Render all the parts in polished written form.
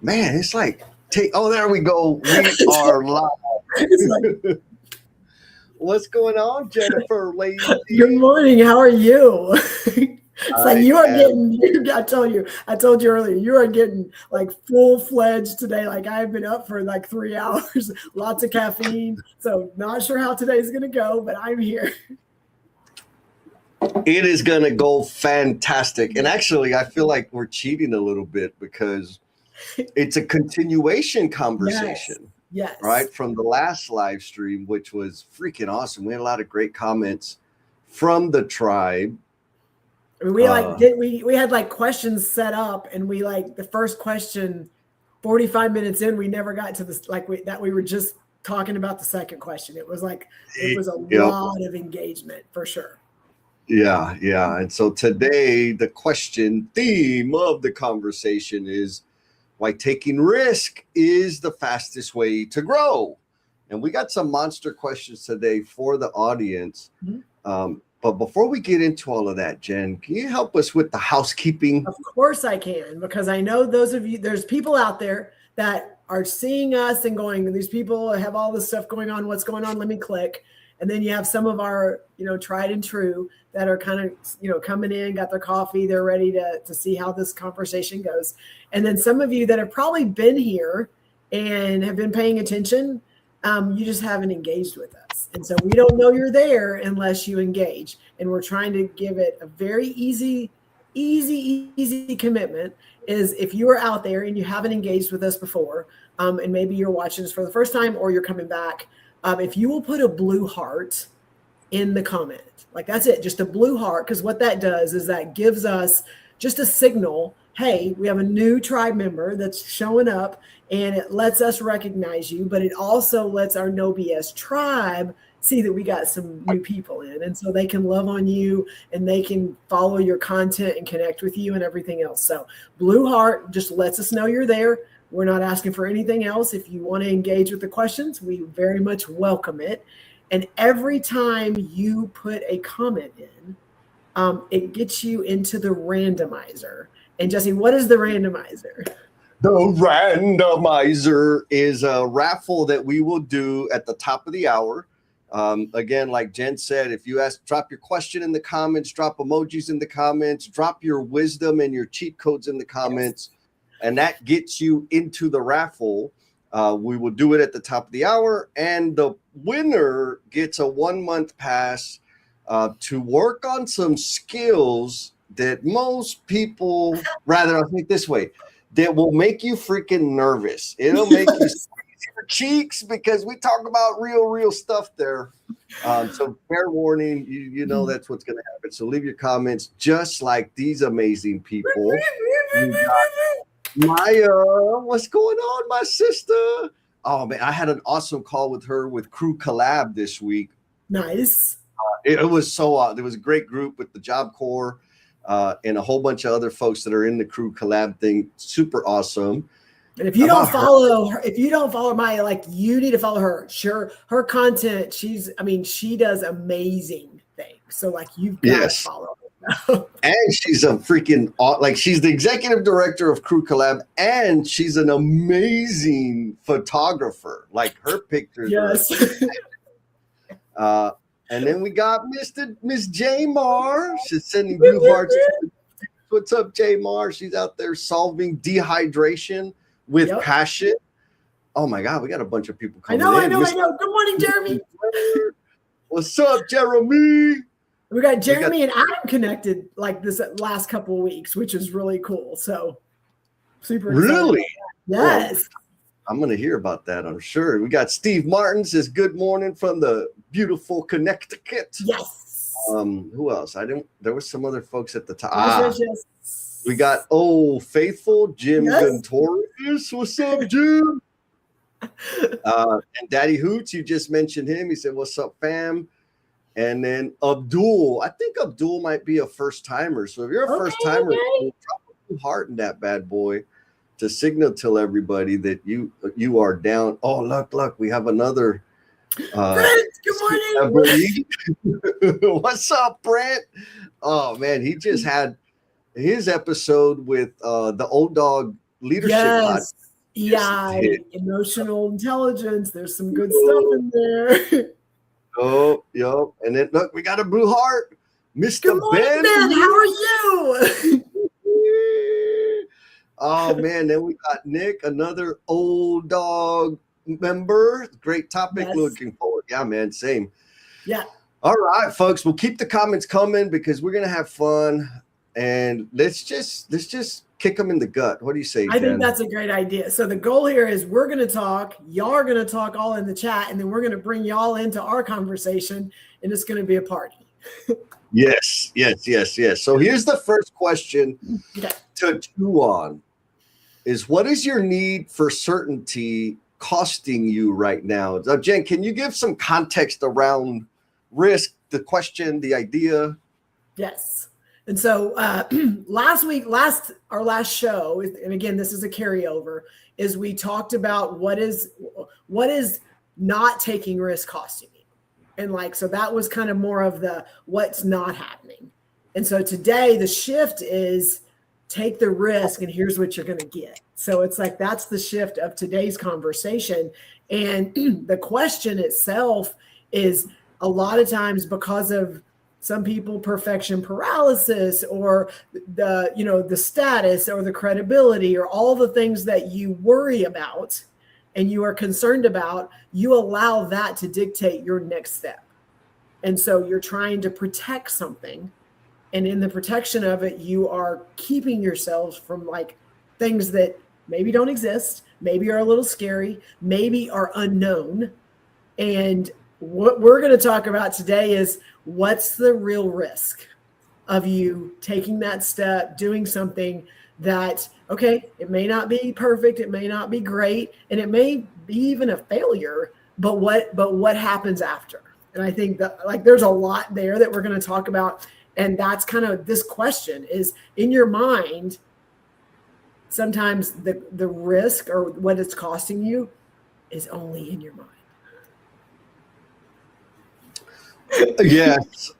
Man, it's like, there we go. We are live. It's like, What's going on, Jennifer Lacey? good morning. How are you? It's like you are getting. I told you earlier. You are getting like full fledged today. Like I've been up for like 3 hours, lots of caffeine. So not sure how today's gonna go, but I'm here. It is going to go fantastic. And actually, I feel like we're cheating a little bit because it's a continuation conversation. Yes. Right? From the last live stream, which was freaking awesome. We had a lot of great comments from the tribe. We had like questions set up, and we like the first question 45 minutes in, we never got to this, like we were just talking about the second question. It was a lot of engagement for sure. Yeah. And so today the theme of the conversation is why taking risk is the fastest way to grow. And we got some monster questions today for the audience. Mm-hmm. But before we get into all of that, Jen, can you help us with the housekeeping? Of course I can, because I know those of you, there's people out there that are seeing us and going, these people have all this stuff going on. What's going on? Let me click. And then you have some of our, tried and true that are kind of, coming in, got their coffee. They're ready to see how this conversation goes. And then some of you that have probably been here and have been paying attention, you just haven't engaged with us. And so we don't know you're there unless you engage. And we're trying to give it a very easy commitment is if you are out there and you haven't engaged with us before, and maybe you're watching this for the first time or you're coming back, if you will put a blue heart in the comment, like that's it, just a blue heart, because what that does is that gives us just a signal, hey, we have a new tribe member that's showing up, and it lets us recognize you, but it also lets our No BS tribe see that we got some new people in, and so they can love on you and they can follow your content and connect with you and everything else. So blue heart just lets us know you're there. We're not asking for anything else. If you want to engage with the questions, we very much welcome it. And every time you put a comment in, it gets you into the randomizer. And Jesse, what is the randomizer? The randomizer is a raffle that we will do at the top of the hour. Again, like Jen said, if you drop your question in the comments, drop emojis in the comments, drop your wisdom and your cheat codes in the comments. Yes. And that gets you into the raffle. We will do it at the top of the hour, and the winner gets a 1-month pass to work on some skills that most people, I'll think this way, that will make you freaking nervous. It'll make you squeeze your cheeks because we talk about real stuff there. So fair warning, you know that's what's going to happen. So leave your comments just like these amazing people. Maya, what's going on, my sister? Oh man, I had an awesome call with her with Crew Collab this week. Nice. It was so there was a great group with the Job Corps and a whole bunch of other folks that are in the Crew Collab thing. Super awesome. And if you don't follow her, if you don't follow Maya, like you need to follow her. Sure, her content, she does amazing things. So like you've got to follow her. And she's a freaking, she's the executive director of Crew Collab, and she's an amazing photographer. Like her pictures. Yes. And then we got Miss J Mar. She's sending blue hearts. What's up, J Mar? She's out there solving dehydration with passion. Oh my God, we got a bunch of people coming in. I know. Good morning, Jeremy. What's up, Jeremy? We got Jeremy and Adam connected like this last couple of weeks, which is really cool. So super excited. Really? Yes. Well, I'm going to hear about that, I'm sure. We got Steve Martin says good morning from the beautiful Connecticut. Yes. Who else? There were some other folks at the top. Yes. We got Faithful, Jim Guntorius. What's up, Jim? And Daddy Hoots, you just mentioned him. He said, what's up, fam? And then Abdul, I think Abdul might be a first timer. So if you're a first timer, drop a heart in that bad boy to signal to everybody that you are down. Oh, look, we have another. Brent, good morning. What's up, Brent? Oh man, he just had his episode with the Old Dog Leadership Pod. EI, emotional intelligence. There's some good stuff in there. Oh, yo. And then look, we got a blue heart. Mr. Good morning, Ben. How are you? Oh man, then we got Nick, another old dog member. Great topic. Yes. Looking forward. Yeah, man, same. Yeah. All right, folks. We'll keep the comments coming because we're gonna have fun. And let's just kick them in the gut. What do you say, Jen? I think that's a great idea. So the goal here is we're going to talk, y'all are going to talk all in the chat, and then we're going to bring y'all into our conversation, and it's going to be a party. Yes. So here's the first question to chew on is what is your need for certainty costing you right now? Jen, can you give some context around risk, the question, the idea? Yes. And so our last show, and again, this is a carryover, is we talked about what is not taking risk costing you. And so that was kind of more of the what's not happening. And so today the shift is take the risk and here's what you're going to get. So it's that's the shift of today's conversation. And the question itself is a lot of times because of some people perfection paralysis or the status or the credibility or all the things that you worry about and you are concerned about, you allow that to dictate your next step. And so you're trying to protect something. And in the protection of it, you are keeping yourselves from things that maybe don't exist, maybe are a little scary, maybe are unknown. And what we're going to talk about today is what's the real risk of you taking that step, doing something that, okay, it may not be perfect, it may not be great, and it may be even a failure, but what happens after? And I think that there's a lot there that we're going to talk about. And that's kind of this question is in your mind. Sometimes the risk or what it's costing you is only in your mind. Yes.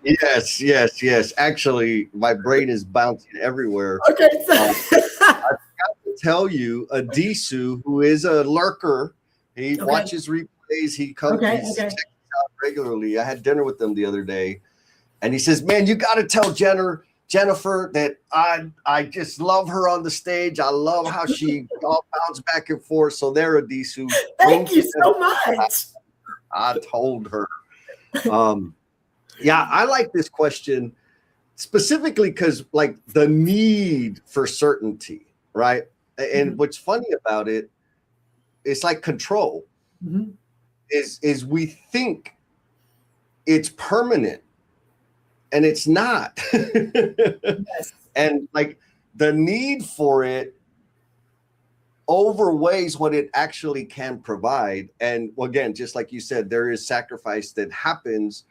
Actually, my brain is bouncing everywhere. Okay. I forgot to tell you, Adisu, who is a lurker, he watches replays. He comes checks out regularly. I had dinner with him the other day, and he says, "Man, you got to tell Jennifer that I just love her on the stage. I love how she all bounce back and forth." So there, Adisu. Thank you so much. I told her. Yeah, I like this question specifically because the need for certainty, right? And what's funny about it, it's like control. Mm-hmm. Is we think it's permanent and it's not. Yes. And the need for it overweighs what it actually can provide. And again, just like you said, there is sacrifice that happens.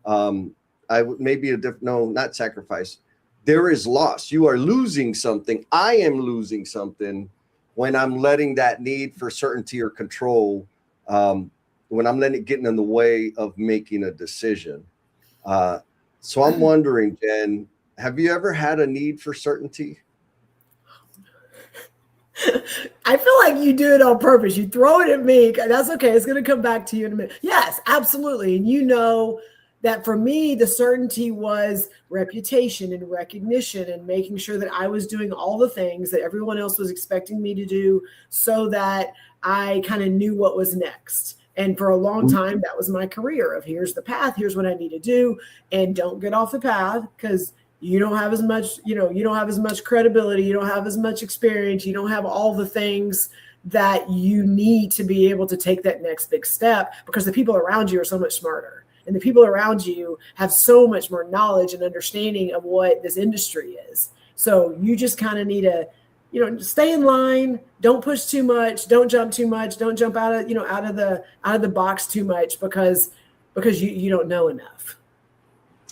Not sacrifice. There is loss. You are losing something. I am losing something when I'm letting that need for certainty or control, when I'm letting it get in the way of making a decision. So I'm wondering, Jen, have you ever had a need for certainty? I feel like you do it on purpose. You throw it at me. That's okay. It's going to come back to you in a minute. Yes, absolutely. And that for me, the certainty was reputation and recognition and making sure that I was doing all the things that everyone else was expecting me to do so that I kind of knew what was next. And for a long time, that was my career of here's the path, here's what I need to do, and don't get off the path because you don't have as much, you don't have as much credibility, you don't have as much experience, you don't have all the things that you need to be able to take that next big step because the people around you are so much smarter. And the people around you have so much more knowledge and understanding of what this industry is. So you just kind of need to, stay in line. Don't push too much. Don't jump too much. Don't jump out of the box too much because you don't know enough.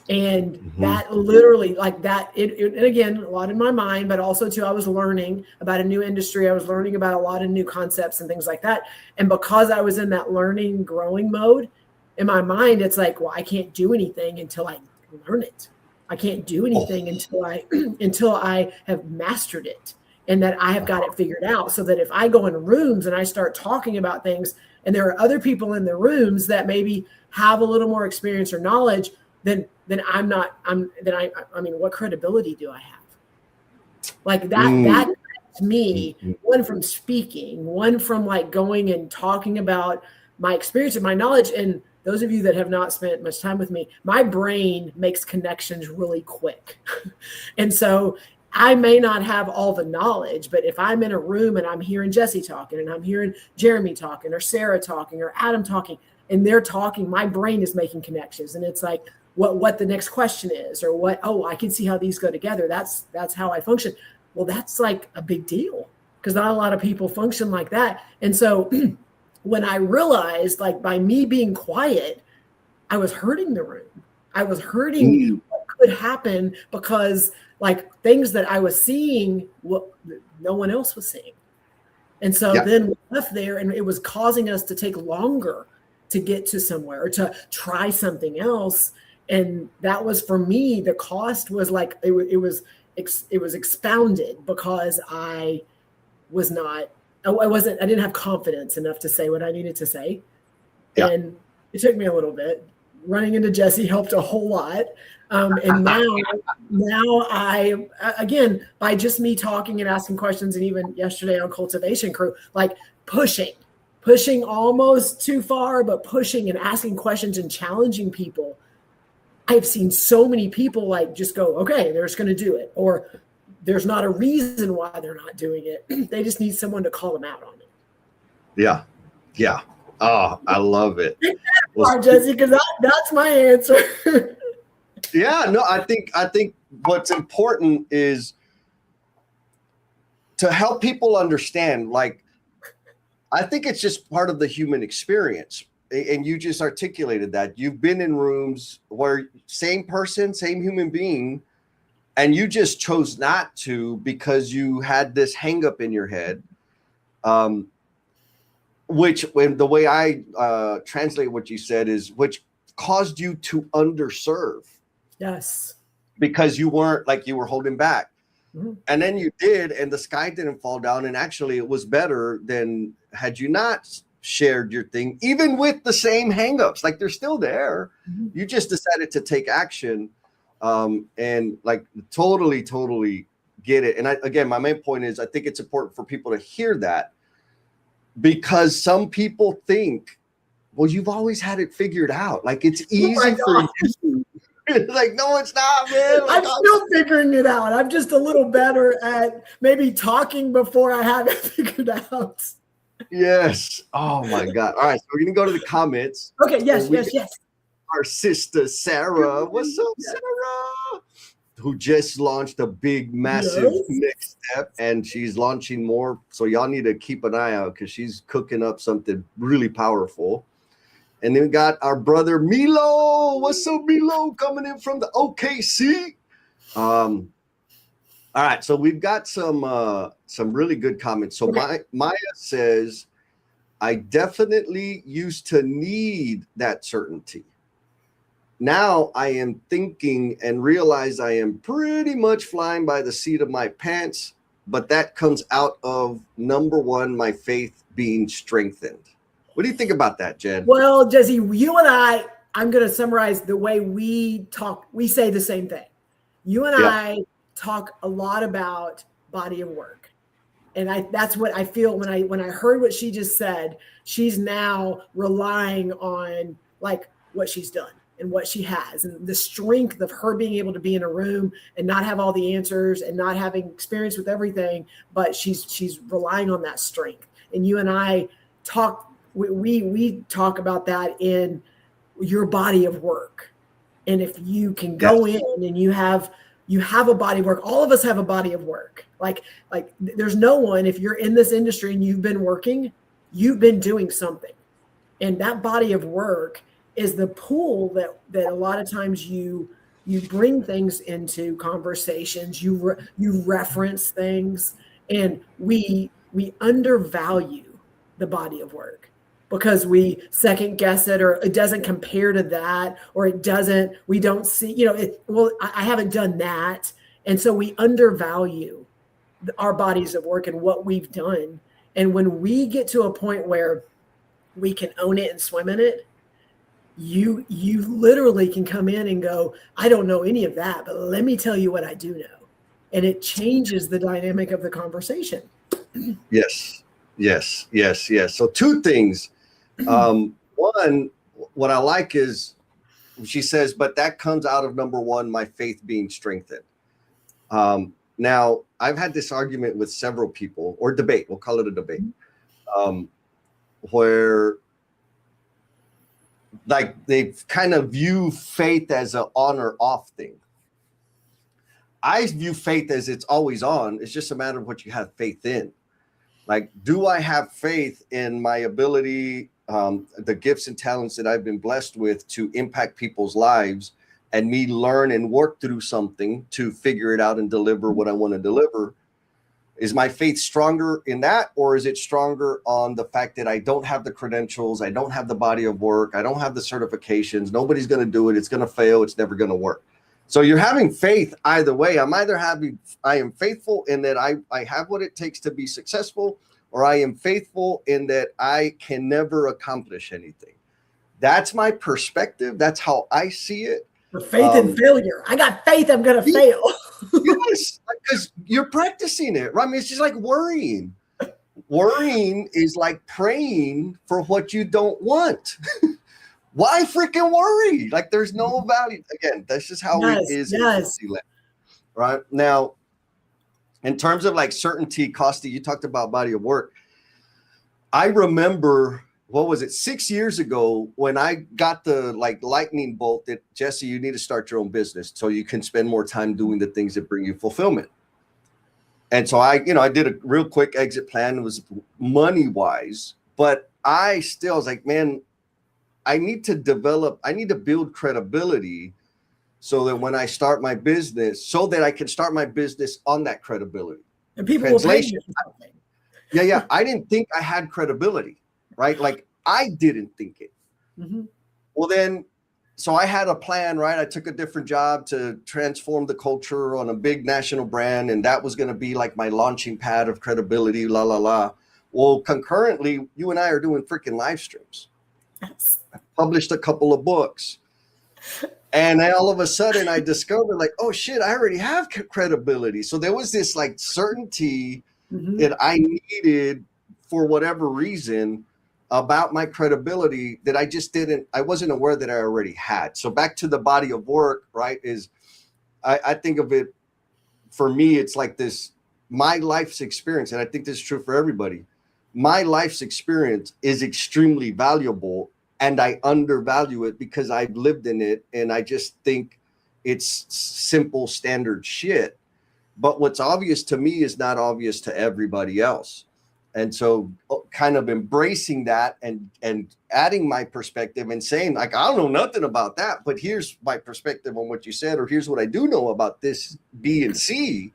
And that literally and again, a lot in my mind, but also too, I was learning about a new industry. I was learning about a lot of new concepts and things like that. And because I was in that learning, growing mode, in my mind, it's well, I can't do anything until I learn it. I can't do anything until I have mastered it. and that I have got it figured out, so that if I go in rooms and I start talking about things and there are other people in the rooms that maybe have a little more experience or knowledge, then I mean, what credibility do I have? Like that to me, one from speaking, one from like going and talking about my experience and my knowledge. And those of you that have not spent much time with me, my brain makes connections really quick. And so I may not have all the knowledge, but if I'm in a room and I'm hearing Jesse talking and I'm hearing Jeremy talking or Sarah talking or Adam talking, and they're talking, my brain is making connections. And it's like, what the next question is, or what, I can see how these go together. That's how I function. Well, that's like a big deal, because not a lot of people function like that. And so when I realized, like, by me being quiet, I was hurting the room. I was hurting what could happen, because like things that I was seeing, what no one else was seeing. And so then we left there, and it was causing us to take longer to get to somewhere, or to try something else. And that was, for me, the cost was like, it was expounded, because I didn't have confidence enough to say what I needed to say. Yeah. And it took me a little bit. Running into Jesse helped a whole lot. And now I, again, by just me talking and asking questions, and even yesterday on Cultivation Crew, like pushing almost too far, but pushing and asking questions and challenging people. I've seen so many people like just go, okay, they're just going to do it. Or there's not a reason why they're not doing it. They just need someone to call them out on it. Yeah. Yeah. Oh, I love it. Well, Jesse, because that's my answer. Yeah, no, I think what's important is to help people understand, like, I think it's just part of the human experience. And you just articulated that. You've been in rooms where same person, same human being, and you just chose not to because you had this hang up in your head. Which, when the way I translate what you said is, which caused you to underserve. Yes. Because you weren't, like, you were holding back. Mm-hmm. And then you did, and the sky didn't fall down. And actually it was better than had you not shared your thing, even with the same hangups. Like, they're still there. Mm-hmm. You just decided to take action. And like, totally get it. And again, my main point is, I think it's important for people to hear that, because some people think, well, you've always had it figured out. Like, it's easy for you. Like, no, it's not, man. Like, I'm still figuring it out. I'm just a little better at maybe talking before I have it figured out. Yes. Oh my God. All right. So we're going to go to the comments. Okay. Yes. Our sister, Sarah. What's up, Sarah? Who just launched a big, massive next step, and she's launching more. So y'all need to keep an eye out, because she's cooking up something really powerful. And then we got our brother Milo. What's up, Milo? Coming in from the OKC. All right, so we've got some really good comments. So Maya says, I definitely used to need that certainty. Now I am thinking and realize I am pretty much flying by the seat of my pants, but that comes out of, number one, my faith being strengthened. What do you think about that, Jen? Well, Jesse, you and I'm going to summarize the way we talk. We say the same thing. You and I talk a lot about body of work. And that's what I feel when I heard what she just said. She's now relying on, like, what she's done and what she has, and the strength of her being able to be in a room and not have all the answers and not having experience with everything, but she's relying on that strength. And you and I talk. We talk about that in your body of work. And if you can go in and you have a body of work, all of us have a body of work. Like there's no one, if you're in this industry and you've been working, you've been doing something. And that body of work is the pool that a lot of times you bring things into conversations, you reference things, and we undervalue the body of work, because we second guess it, or it doesn't compare to that, or we don't see, I haven't done that. And so we undervalue our bodies of work and what we've done. And when we get to a point where we can own it and swim in it, you literally can come in and go, I don't know any of that, but let me tell you what I do know. And it changes the dynamic of the conversation. Yes. So two things. One, what I like is she says, but that comes out of number one, my faith being strengthened. Now, I've had this argument with several people, or debate, we'll call it a debate, where like they kind of view faith as an on or off thing. I view faith as it's always on. It's just a matter of what you have faith in. Like, do I have faith in my ability, the gifts and talents that I've been blessed with to impact people's lives, and me learn and work through something to figure it out and deliver what I want to deliver? Is my faith stronger in that, or is it stronger on the fact that I don't have the credentials, I don't have the body of work, I don't have the certifications, nobody's going to do it, it's going to fail, it's never going to work? So you're having faith either way. I am faithful in that I have what it takes to be successful, or I am faithful in that I can never accomplish anything. That's my perspective. That's how I see it. For faith and failure. I got faith I'm going to fail. Yes, because you're practicing it, right? I mean, it's just like worrying. Worrying is like praying for what you don't want. Why freaking worry? Like, there's no value. Again, that's just how it is. Yes. Right now, in terms of like certainty, Costi, you talked about body of work. I remember, what was it, 6 years ago, when I got the like lightning bolt that, Jesse, you need to start your own business so you can spend more time doing the things that bring you fulfillment. And so I did a real quick exit plan. It was money wise, but I still was like, man, I need to build credibility so that when I start my business, so that I can start my business on that credibility. And people will pay you. Yeah. I didn't think I had credibility, right? Like, I didn't think it. Mm-hmm. Well, then, so I had a plan, right? I took a different job to transform the culture on a big national brand, and that was going to be like my launching pad of credibility, la, la, la. Well, concurrently, you and I are doing freaking live streams. Yes. I published a couple of books. And then all of a sudden I discovered, like, oh shit, I already have credibility. So there was this like certainty that I needed for whatever reason about my credibility that I wasn't aware that I already had. So back to the body of work, right, is I think of it, for me, it's like this, my life's experience, and I think this is true for everybody. My life's experience is extremely valuable, and I undervalue it because I've lived in it, and I just think it's simple standard shit. But what's obvious to me is not obvious to everybody else. And so kind of embracing that and adding my perspective and saying, like, I don't know nothing about that, but here's my perspective on what you said, or here's what I do know about this B and C,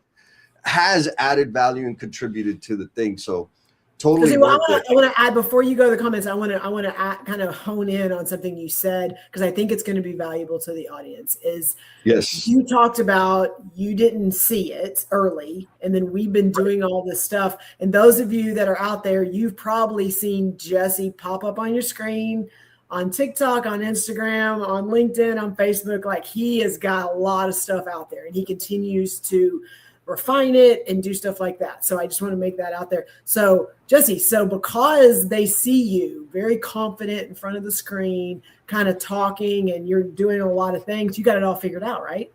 has added value and contributed to the thing. So totally. I want to add, before you go to the comments, I want to kind of hone in on something you said, because I think it's going to be valuable to the audience. Is, yes, you talked about you didn't see it early, and then we've been doing all this stuff. And those of you that are out there, you've probably seen Jesse pop up on your screen on TikTok, on Instagram, on LinkedIn, on Facebook. Like, he has got a lot of stuff out there, and he continues to refine it and do stuff like that. So I just want to make that out there. So Jesse, because they see you very confident in front of the screen, kind of talking, and you're doing a lot of things, you got it all figured out, right?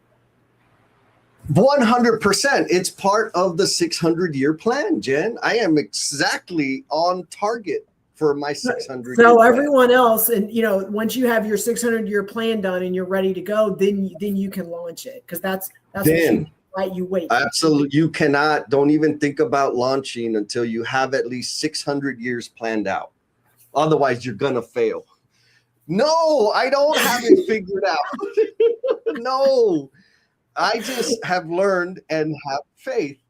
100%. It's part of the 600-year plan, Jen. I am exactly on target for my 600-year So plan. Everyone else, and once you have your 600-year plan done and you're ready to go, then you can launch it, because that's then. Right, you wait. Absolutely. You don't even think about launching until you have at least 600 years planned out. Otherwise, you're going to fail. No, I don't have it figured out. No, I just have learned and have faith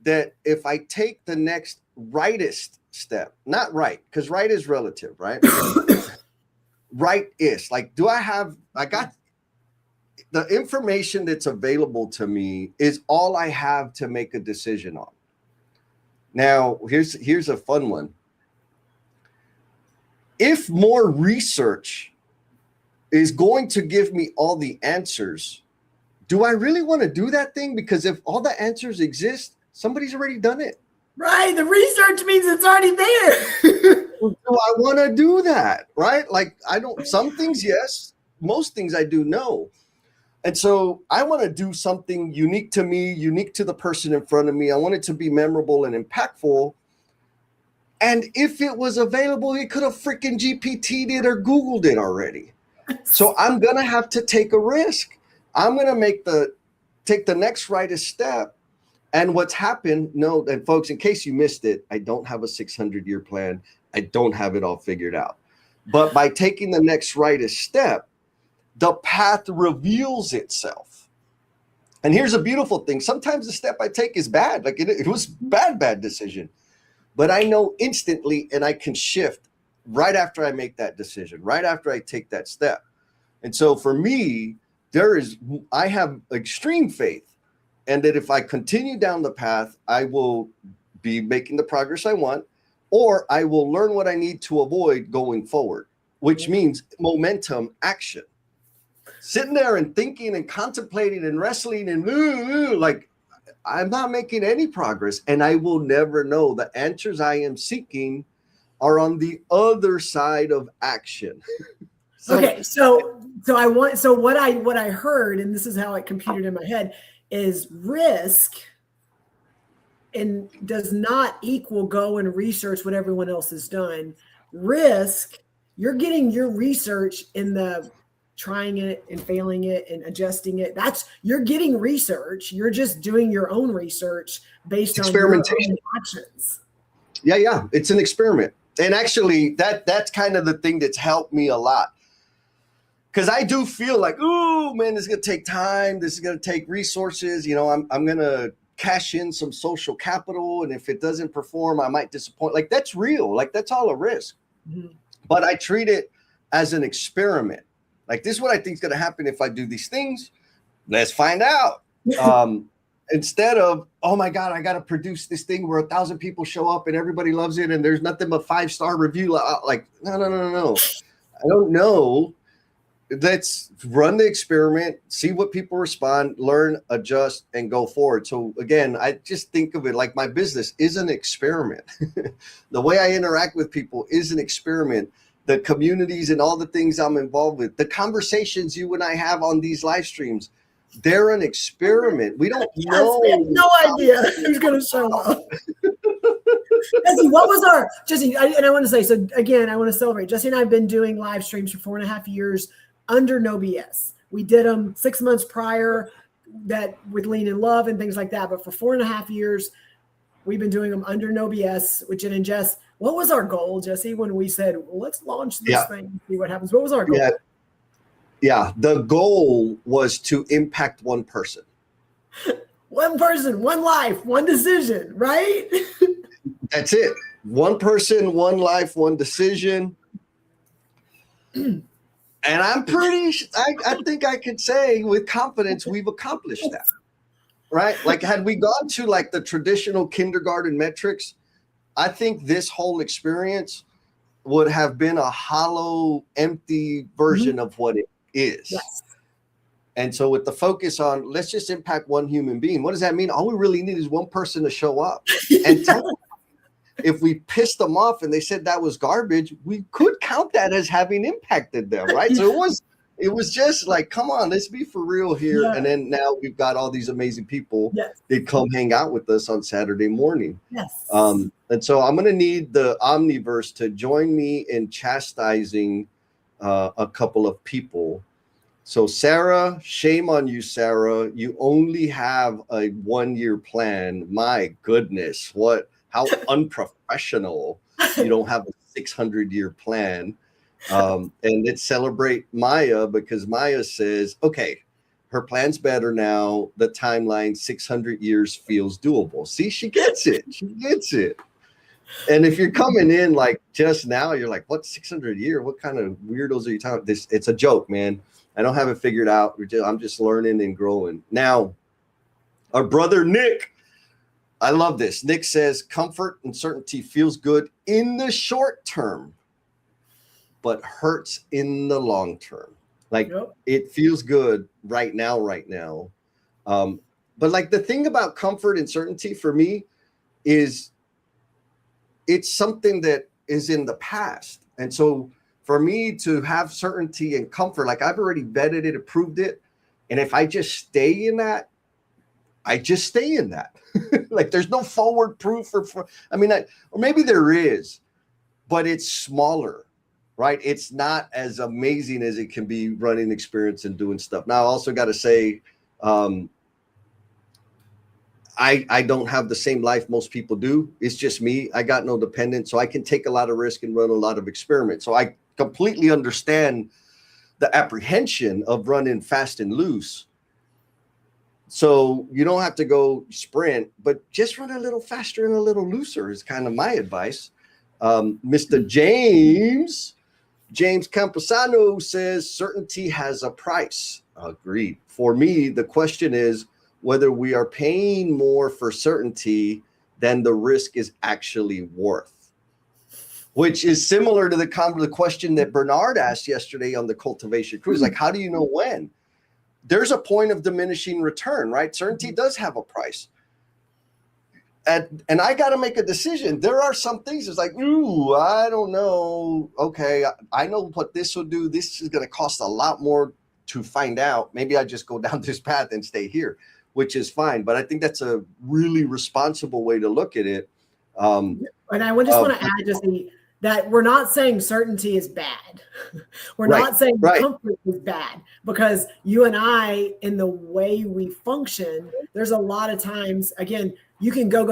that if I take the next rightest step, not right, because right is relative, right? Right is like, I got the information that's available to me is all I have to make a decision on. Now, here's a fun one. If more research is going to give me all the answers, do I really want to do that thing? Because if all the answers exist, somebody's already done it. Right. The research means it's already there. Do I want to do that? Right? Like, I don't, some things, yes. Most things I do, no. And so I want to do something unique to me, unique to the person in front of me. I want it to be memorable and impactful. And if it was available, it could have freaking GPT'd it or Googled it already. So I'm going to have to take a risk. I'm going to take the next rightest step. And what's happened, no, and folks, in case you missed it, I don't have a 600-year plan. I don't have it all figured out. But by taking the next rightest step, the path reveals itself. And here's a beautiful thing. Sometimes the step I take is bad. Like it was bad decision. But I know instantly, and I can shift right after I make that decision, right after I take that step. And so for me, I have extreme faith. And that if I continue down the path, I will be making the progress I want, or I will learn what I need to avoid going forward, which means momentum action. Sitting there and thinking and contemplating and wrestling and like I'm not making any progress, and I will never know. The answers I am seeking are on the other side of action. So what I heard, and this is how it computed in my head, is risk and does not equal go and research what everyone else has done. Risk, you're getting your research in the trying it and failing it and adjusting it. You're getting research. You're just doing your own research based on experimentation actions. Yeah. It's an experiment. And actually that's kind of the thing that's helped me a lot. Because I do feel like, oh man, this is gonna take time. This is gonna take resources. You know, I'm gonna cash in some social capital, and if it doesn't perform, I might disappoint. Like that's real. Like that's all a risk. Mm-hmm. But I treat it as an experiment. Like this is what I think is gonna happen if I do these things. Let's find out. Instead of, oh my God, I gotta produce this thing where 1,000 people show up and everybody loves it, and there's nothing but 5-star review. Like no. I don't know. Let's run the experiment, see what people respond, learn, adjust, and go forward. So again, I just think of it like my business is an experiment. The way I interact with people is an experiment. The communities and all the things I'm involved with, the conversations you and I have on these live streams, they're an experiment. We don't know. We have no idea who's going to show up. Jesse, and I want to say, so again, I want to celebrate. Jesse and I have been doing live streams for 4.5 years under no BS. We did them 6 months prior that with Lean in Love and things like that. But for 4.5 years, we've been doing them under no BS, which in Jess, what was our goal, Jesse, when we said, well, let's launch this thing and see what happens? What was our goal? Yeah. The goal was to impact one person. One person, one life, one decision, right? That's it. One person, one life, one decision. And I think I could say with confidence we've accomplished that, right? Like had we gone to like the traditional kindergarten metrics, I think this whole experience would have been a hollow, empty version of what it is. Yes. And so with the focus on let's just impact one human being, what does that mean? All we really need is one person to show up and tell them. If we pissed them off and they said that was garbage, we could count that as having impacted them, right? So it was just like, come on, let's be for real here. Yeah. And then now we've got all these amazing people that come hang out with us on Saturday morning. Yes. And so I'm going to need the Omniverse to join me in chastising a couple of people. So Sarah, shame on you, Sarah. You only have a 1-year plan. My goodness, how unprofessional. You don't have a 600-year plan. And let's celebrate Maya because Maya says, okay, her plan's better now. The timeline, 600 years feels doable. See, she gets it. She gets it. And if you're coming in like just now, you're like, what 600 year? What kind of weirdos are you talking about? It's a joke, man. I don't have it figured out. I'm just learning and growing. Now, our brother Nick I love this. Nick says comfort and certainty feels good in the short term, but hurts in the long term. Like it feels good right now. But like the thing about comfort and certainty for me is it's something that is in the past. And so for me to have certainty and comfort, like I've already vetted it, approved it. And if I just stay in that, I just stay in that. Like there's no forward proof or maybe there is, but it's smaller, right? It's not as amazing as it can be running experience and doing stuff. Now I also got to say, I don't have the same life most people do. It's just me. I got no dependent, so I can take a lot of risk and run a lot of experiments. So I completely understand the apprehension of running fast and loose. So you don't have to go sprint, but just run a little faster and a little looser is kind of my advice. Mr. James Camposano says certainty has a price. Agreed. For me, the question is whether we are paying more for certainty than the risk is actually worth, which is similar to the question that Bernard asked yesterday on the cultivation cruise. Like, how do you know when? There's a point of diminishing return, right? Certainty does have a price. And I got to make a decision. There are some things it's like, ooh, I don't know. Okay, I know what this will do. This is going to cost a lot more to find out. Maybe I just go down this path and stay here, which is fine. But I think that's a really responsible way to look at it. And I would just want to add just that we're not saying certainty is bad. We're not saying comfort is bad, because you and I, in the way we function, there's a lot of times, again, you can go,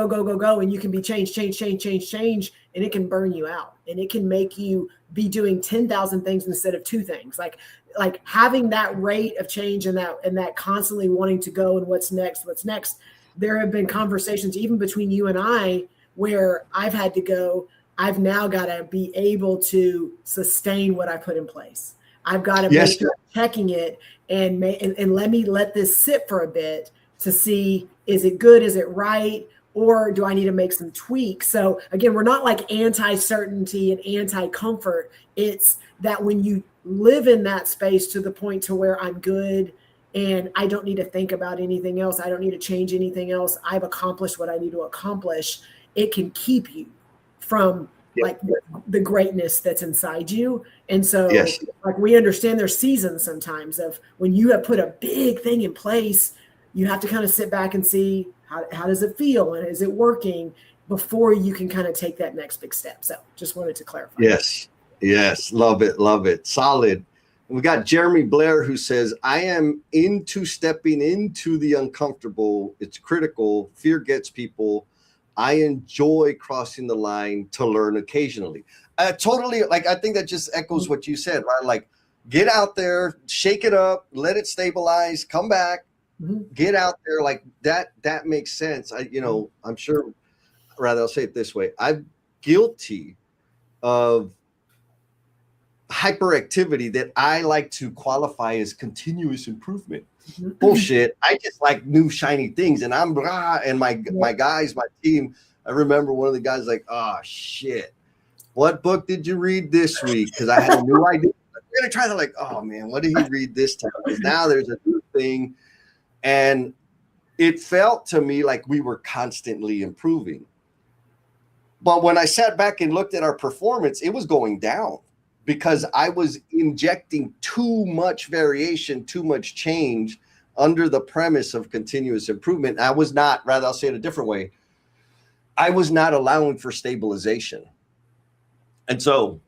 and you can be change, and it can burn you out. And it can make you be doing 10,000 things instead of 2 things. Like having that rate of change and that constantly wanting to go and what's next. There have been conversations even between you and I where I've had to go, I've now got to be able to sustain what I put in place. I've got to make sure I'm checking it and let this sit for a bit to see, is it good? Is it right? Or do I need to make some tweaks? So again, we're not like anti-certainty and anti-comfort. It's that when you live in that space to the point to where I'm good and I don't need to think about anything else, I don't need to change anything else, I've accomplished what I need to accomplish, it can keep you from like the greatness that's inside you. And so like we understand there's seasons sometimes of when you have put a big thing in place, you have to kind of sit back and see how does it feel and is it working before you can kind of take that next big step. So just wanted to clarify. Yes. Love it. Solid. We got Jeremy Blair who says, I am into stepping into the uncomfortable. It's critical. Fear gets people. I enjoy crossing the line to learn occasionally. Totally. Like, I think that just echoes what you said, right? Like, get out there, shake it up, let it stabilize, come back, get out there. Like that makes sense. I'm sure, rather, I'll say it this way. I'm guilty of hyperactivity that I like to qualify as continuous improvement. Bullshit. I just like new shiny things, and and my guys, my team. I remember one of the guys like, oh shit, what book did you read this week? Because I had a new idea. We're gonna try to like, oh man, what did he read this time? Because now there's a new thing, and it felt to me like we were constantly improving. But when I sat back and looked at our performance, it was going down because I was injecting too much variation, too much change under the premise of continuous improvement. I was not, rather, I'll say it a different way. I was not allowing for stabilization. And so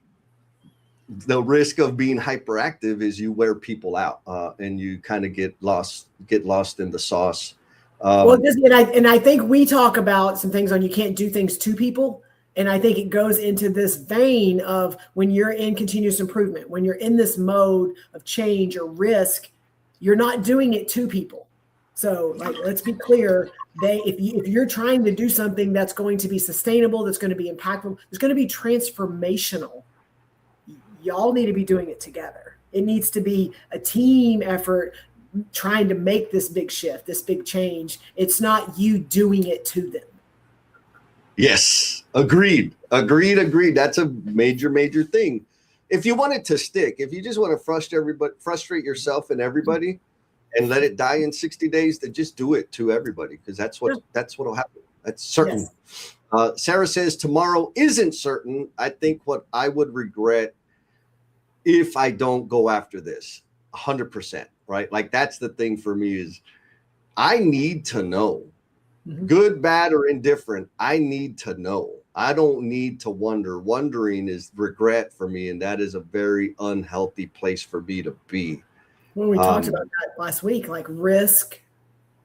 the risk of being hyperactive is you wear people out and you kind of get lost in the sauce. And I think we talk about some things on you can't do things to people. And I think it goes into this vein of when you're in continuous improvement, when you're in this mode of change or risk, you're not doing it to people. So like, let's be clear. If you're trying to do something that's going to be sustainable, that's going to be impactful, it's going to be transformational, y'all need to be doing it together. It needs to be a team effort trying to make this big shift, this big change. It's not you doing it to them. Yes, agreed. That's a major thing. If you want it to stick, if you just want to frustrate yourself and everybody and let it die in 60 days, then just do it to everybody, because that's what'll happen. That's certain. Yes. Sarah says tomorrow isn't certain. I think what I would regret if I don't go after this 100%, right? Like, that's the thing for me, is I need to know. Mm-hmm. Good, bad, or indifferent, I need to know. I don't need to wonder. Wondering is regret for me, and that is a very unhealthy place for me to be. Well, we talked about that last week, like risk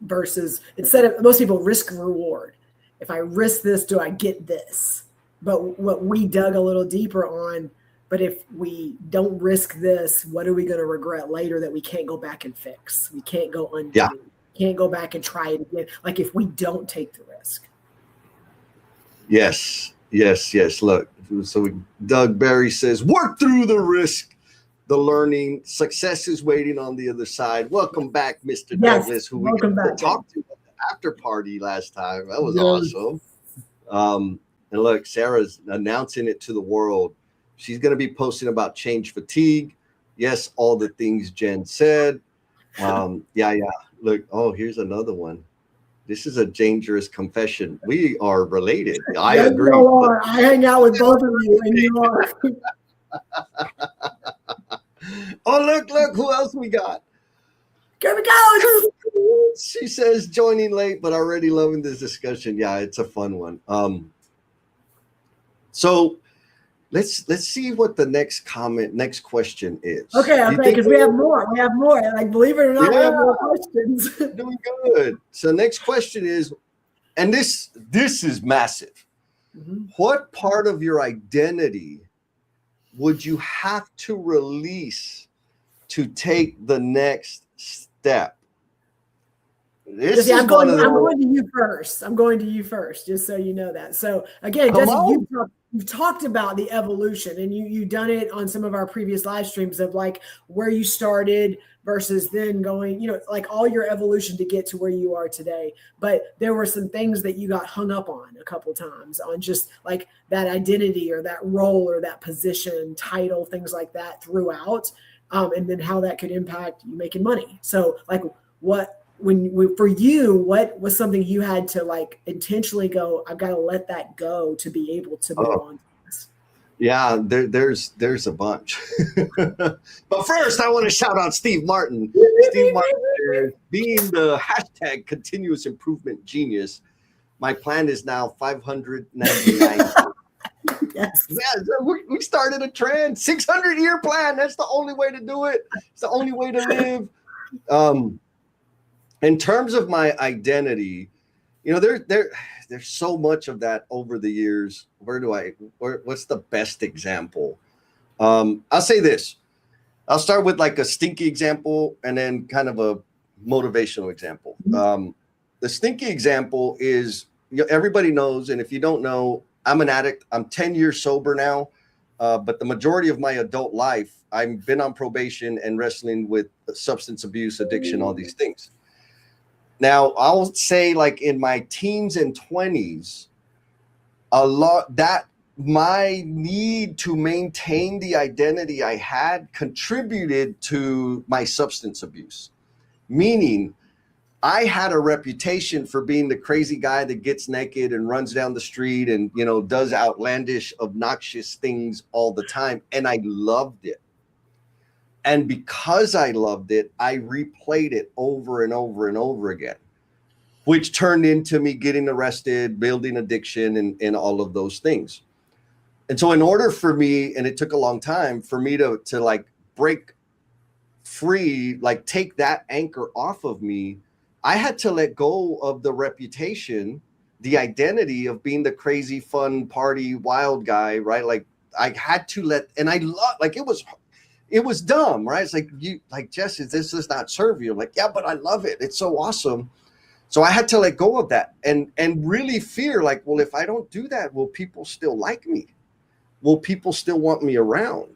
versus, instead of, most people risk reward. If I risk this, do I get this? But what we dug a little deeper on, but if we don't risk this, what are we going to regret later that we can't go back and fix? We can't go undo. Yeah. Can't go back and try it again. Like, if we don't take the risk. Yes. Look, so Doug Barry says, work through the risk, the learning, success is waiting on the other side. Welcome back, Mr. Douglas, who we talked to at the after party last time. That was awesome. And look, Sarah's announcing it to the world. She's going to be posting about change fatigue. Yes, all the things Jen said. Yeah. Look, here's another one. This is a dangerous confession. We are related. I agree. I hang out with both of you, and you are. Look, who else we got? Here we go. She says, joining late, but already loving this discussion. Yeah, it's a fun one. So let's see what the next question is. Okay, because we have more. Like, believe it or not, we have more questions. Doing good. So next question is, and this is massive. Mm-hmm. What part of your identity would you have to release to take the next step? I'm going to you first. I'm going to you first, just so you know that. So again, Jesse, you've talked about the evolution, and you've done it on some of our previous live streams of like where you started versus then going, like all your evolution to get to where you are today. But there were some things that you got hung up on a couple times, on just like that identity or that role or that position, title, things like that throughout. And then how that could impact you making money. So like for you, what was something you had to like intentionally go, I've got to let that go to be able to move on to this? Yeah, there's a bunch. But first, I want to shout out Steve Martin. Steve Martin, being the hashtag continuous improvement genius. My plan is now 599. Yes. Yeah, we started a trend. 600-year plan. That's the only way to do it. It's the only way to live. In terms of my identity, there's so much of that over the years. What's the best example? I'll say this. I'll start with like a stinky example and then kind of a motivational example. The stinky example is, everybody knows, and if you don't know, I'm an addict. I'm 10 years sober now, but the majority of my adult life, I've been on probation and wrestling with substance abuse, addiction, all these things. Now, I'll say like in my teens and 20s, my need to maintain the identity I had contributed to my substance abuse. Meaning, I had a reputation for being the crazy guy that gets naked and runs down the street and, does outlandish, obnoxious things all the time. And I loved it. And because I loved it, I replayed it over and over and over again, which turned into me getting arrested, building addiction, and all of those things. And so in order for me, and it took a long time for me to like break free, like take that anchor off of me, I had to let go of the reputation, the identity of being the crazy, fun, party, wild guy, right? Like I had to and I love, like it was dumb, right? It's like, Jesse, this does not serve you. I'm like, yeah, but I love it. It's so awesome. So I had to let go of that and really fear like, well, if I don't do that, will people still like me? Will people still want me around?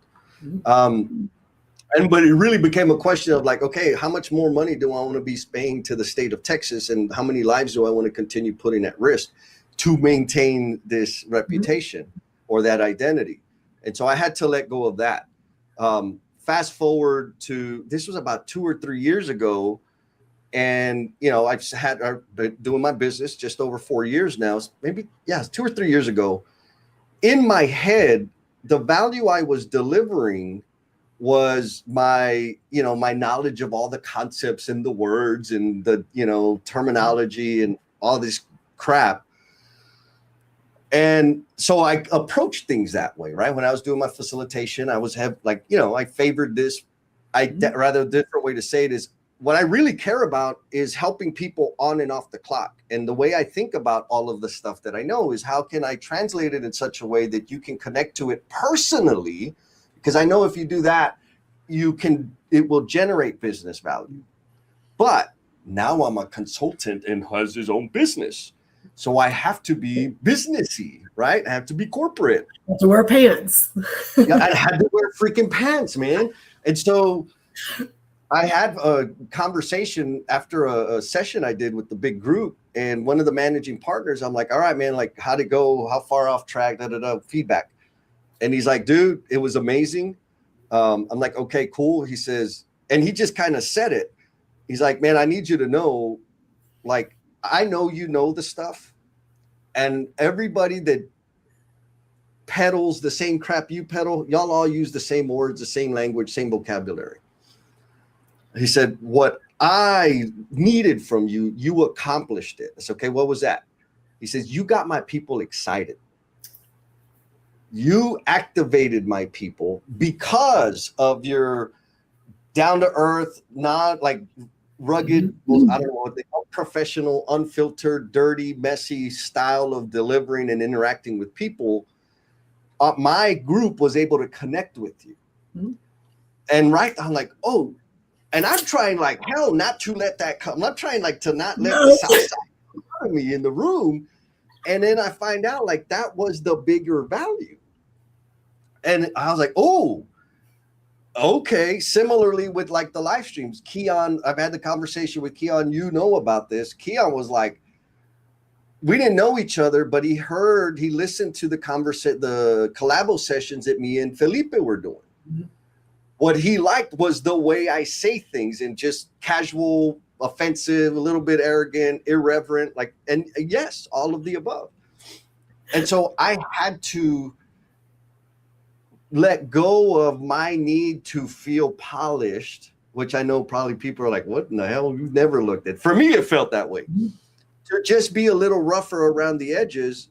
But it really became a question of like, okay, how much more money do I want to be paying to the state of Texas, and how many lives do I want to continue putting at risk? to maintain this reputation or that identity. And so I had to let go of that. Fast forward to, this was about 2 or 3 years ago. And, I've been doing my business just over 4 years now, maybe, 2 or 3 years ago. In my head, the value I was delivering was my knowledge of all the concepts and the words and the, terminology and all this crap. And so I approached things that way, right? When I was doing my facilitation, I favored this. Rather different way to say it is, what I really care about is helping people on and off the clock. And the way I think about all of the stuff that I know is, how can I translate it in such a way that you can connect to it personally? Because I know if you do that, it will generate business value. But now I'm a consultant and has his own business. So I have to be businessy, right? I have to be corporate. You have to wear pants. I had to wear freaking pants, man. And so I had a conversation after a session I did with the big group, and one of the managing partners, I'm like, all right, man, like, how'd it go? How far off track? Feedback. And he's like, dude, it was amazing. I'm like, okay, cool. He says, and he just kind of said it. He's like, man, I need you to know, like, I know you know the stuff, and everybody that peddles the same crap you peddle, y'all all use the same words, the same language, same vocabulary. He said, what I needed from you, you accomplished it. I said, okay, what was that? He says, you got my people excited. You activated my people because of your down to earth, not like rugged, I don't know what they call, professional, unfiltered, dirty, messy style of delivering and interacting with people. My group was able to connect with you. And I'm like, oh, and I'm trying like hell not to let that come. I'm not trying like to not let the south side come out of me in the room. And then I find out like that was the bigger value. And I was like, oh, okay. Similarly with like the live streams, Keon, I've had the conversation with Keon, about this. Keon was like, we didn't know each other, but he listened to the collabo sessions that me and Felipe were doing. What he liked was the way I say things, and just casual, offensive, a little bit arrogant, irreverent, and yes, all of the above. And so I had to let go of my need to feel polished, which I know probably people are like, what in the hell? You've never looked at. For me, it felt that way. To just be a little rougher around the edges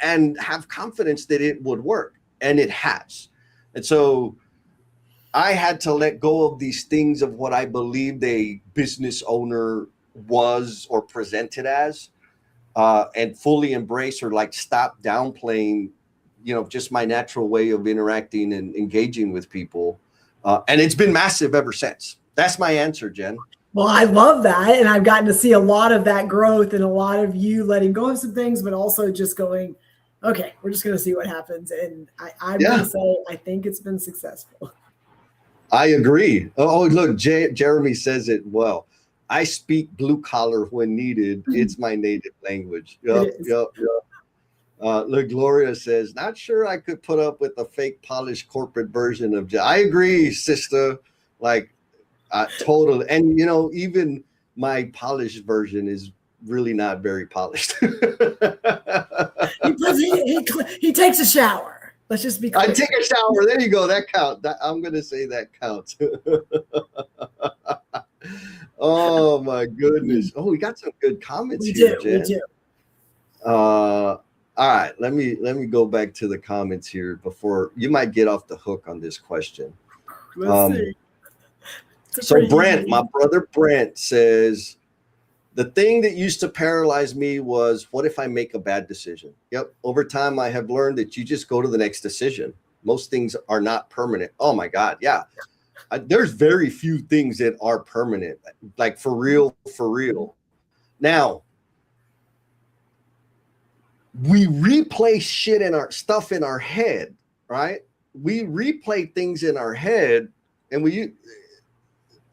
and have confidence that it would work. And it has. And so I had to let go of these things of what I believed a business owner was or presented as, and fully embrace or like stop downplaying, just my natural way of interacting and engaging with people. And it's been massive ever since. That's my answer, Jen. Well, I love that. And I've gotten to see a lot of that growth and a lot of you letting go of some things, but also just going, okay, we're just going to see what happens. And I'm going to say, I think it's been successful. I agree. Oh, look, Jeremy says it well. I speak blue collar when needed. It's my native language. Yep. Look, Gloria says, not sure I could put up with a fake polished corporate version of I agree, sister. Like, totally. And, even my polished version is really not very polished. He takes a shower. Let's just be clear. I take a shower. There you go. That counts. I'm going to say that counts. Oh, my goodness. Oh, we got some good comments here, Jen. We do. All right. Let me go back to the comments here before you might get off the hook on this question. Let's see. So Brent, my brother Brent says, the thing that used to paralyze me was, what if I make a bad decision? Yep. Over time, I have learned that you just go to the next decision. Most things are not permanent. Oh my God. Yeah. There's very few things that are permanent, like for real. Now, we replay shit in our stuff in our head, right? We replay things in our head, and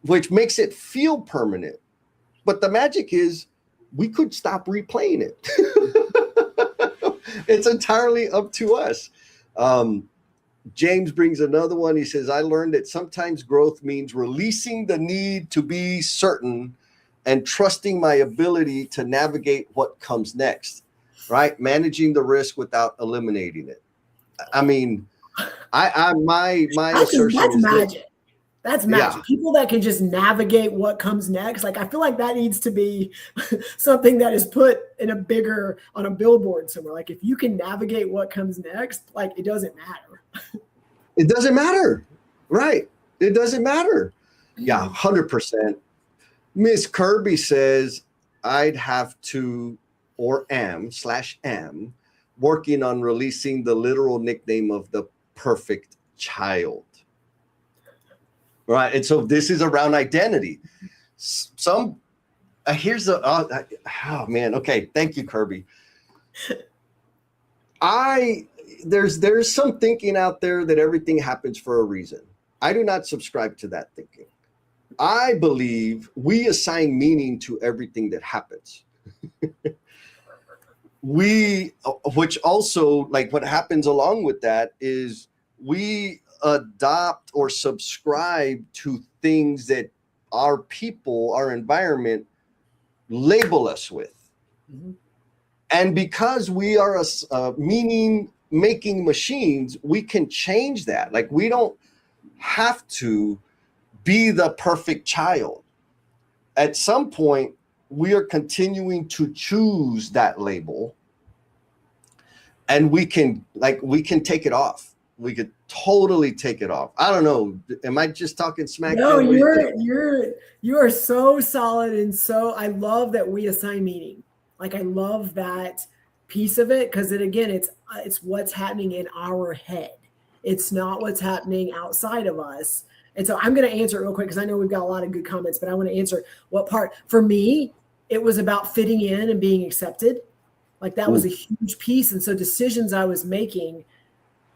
which makes it feel permanent. But the magic is we could stop replaying it. It's entirely up to us. James brings another one. He says, I learned that sometimes growth means releasing the need to be certain and trusting my ability to navigate what comes next, right? Managing the risk without eliminating it. I mean, my assertion that's is magic. That's magic. Yeah. People that can just navigate what comes next. Like, I feel like that needs to be something that is put in on a billboard somewhere. Like, if you can navigate what comes next, like, it doesn't matter. It doesn't matter. Right. It doesn't matter. Yeah, 100%. Miss Kirby says, I'd have to, or am working on releasing the literal nickname of the perfect child. Right. And so this is around identity. Here's the, oh man. Okay. Thank you, Kirby. There's some thinking out there that everything happens for a reason. I do not subscribe to that thinking. I believe we assign meaning to everything that happens. Which also, like, what happens along with that is we adopt or subscribe to things that our people, our environment label us with. Mm-hmm. And because we are a meaning making machines, we can change that. Like, we don't have to be the perfect child. At some point, we are continuing to choose that label, and we can take it off. We could totally take it off. I don't know. Am I just talking smack? No, you are so solid, and so I love that we assign meaning. Like, I love that piece of it, because it's what's happening in our head. It's not what's happening outside of us. And so I'm going to answer it real quick, because I know we've got a lot of good comments, but I want to answer what part. For me, it was about fitting in and being accepted. Like, that was a huge piece. And so decisions I was making,